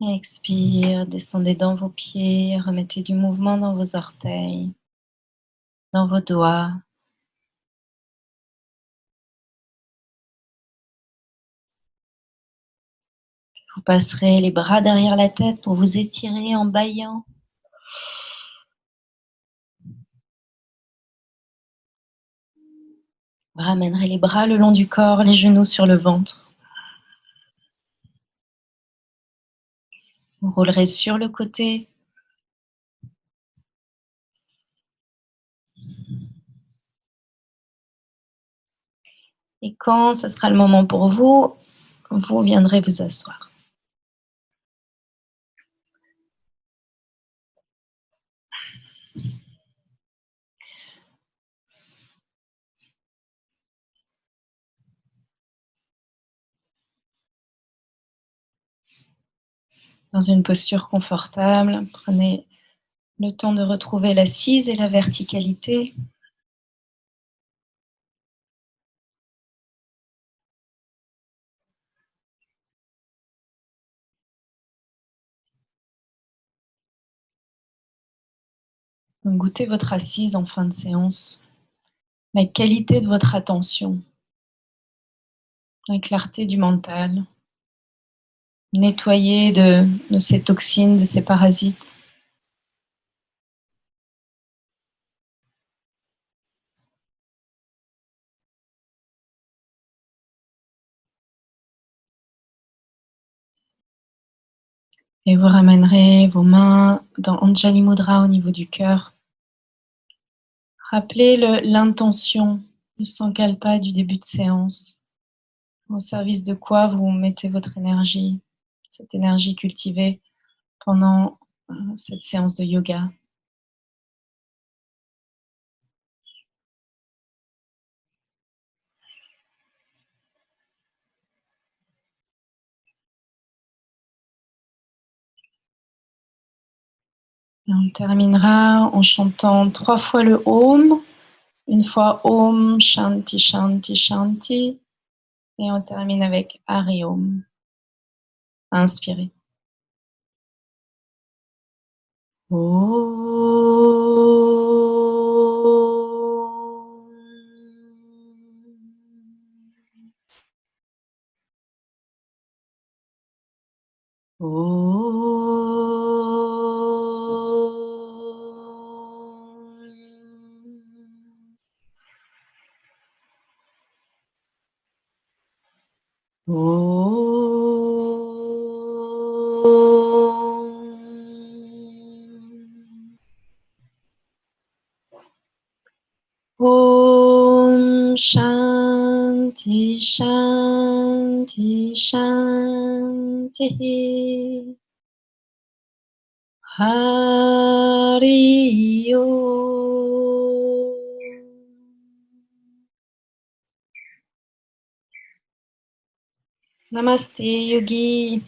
S2: Expire, descendez dans vos pieds, remettez du mouvement dans vos orteils, dans vos doigts. Vous passerez les bras derrière la tête pour vous étirer en bâillant. Vous ramènerez les bras le long du corps, les genoux sur le ventre. Vous roulerez sur le côté. Et quand ce sera le moment pour vous, vous viendrez vous asseoir. Dans une posture confortable, prenez le temps de retrouver l'assise et la verticalité. Goûtez votre assise en fin de séance, la qualité de votre attention, la clarté du mental, nettoyé de ces toxines, de ces parasites. Et vous ramènerez vos mains dans Anjali Mudra au niveau du cœur. Rappelez l'intention, le sankalpa du début de séance. Au service de quoi vous mettez votre énergie.
S1: cette énergie cultivée pendant cette séance de yoga. Et on terminera en chantant 3 fois le Om, une fois Om, Shanti, Shanti, Shanti, et on termine avec Hari Om. Inspirez. Om Shanti Shanti Shanti Hari Om. Namaste Yogi.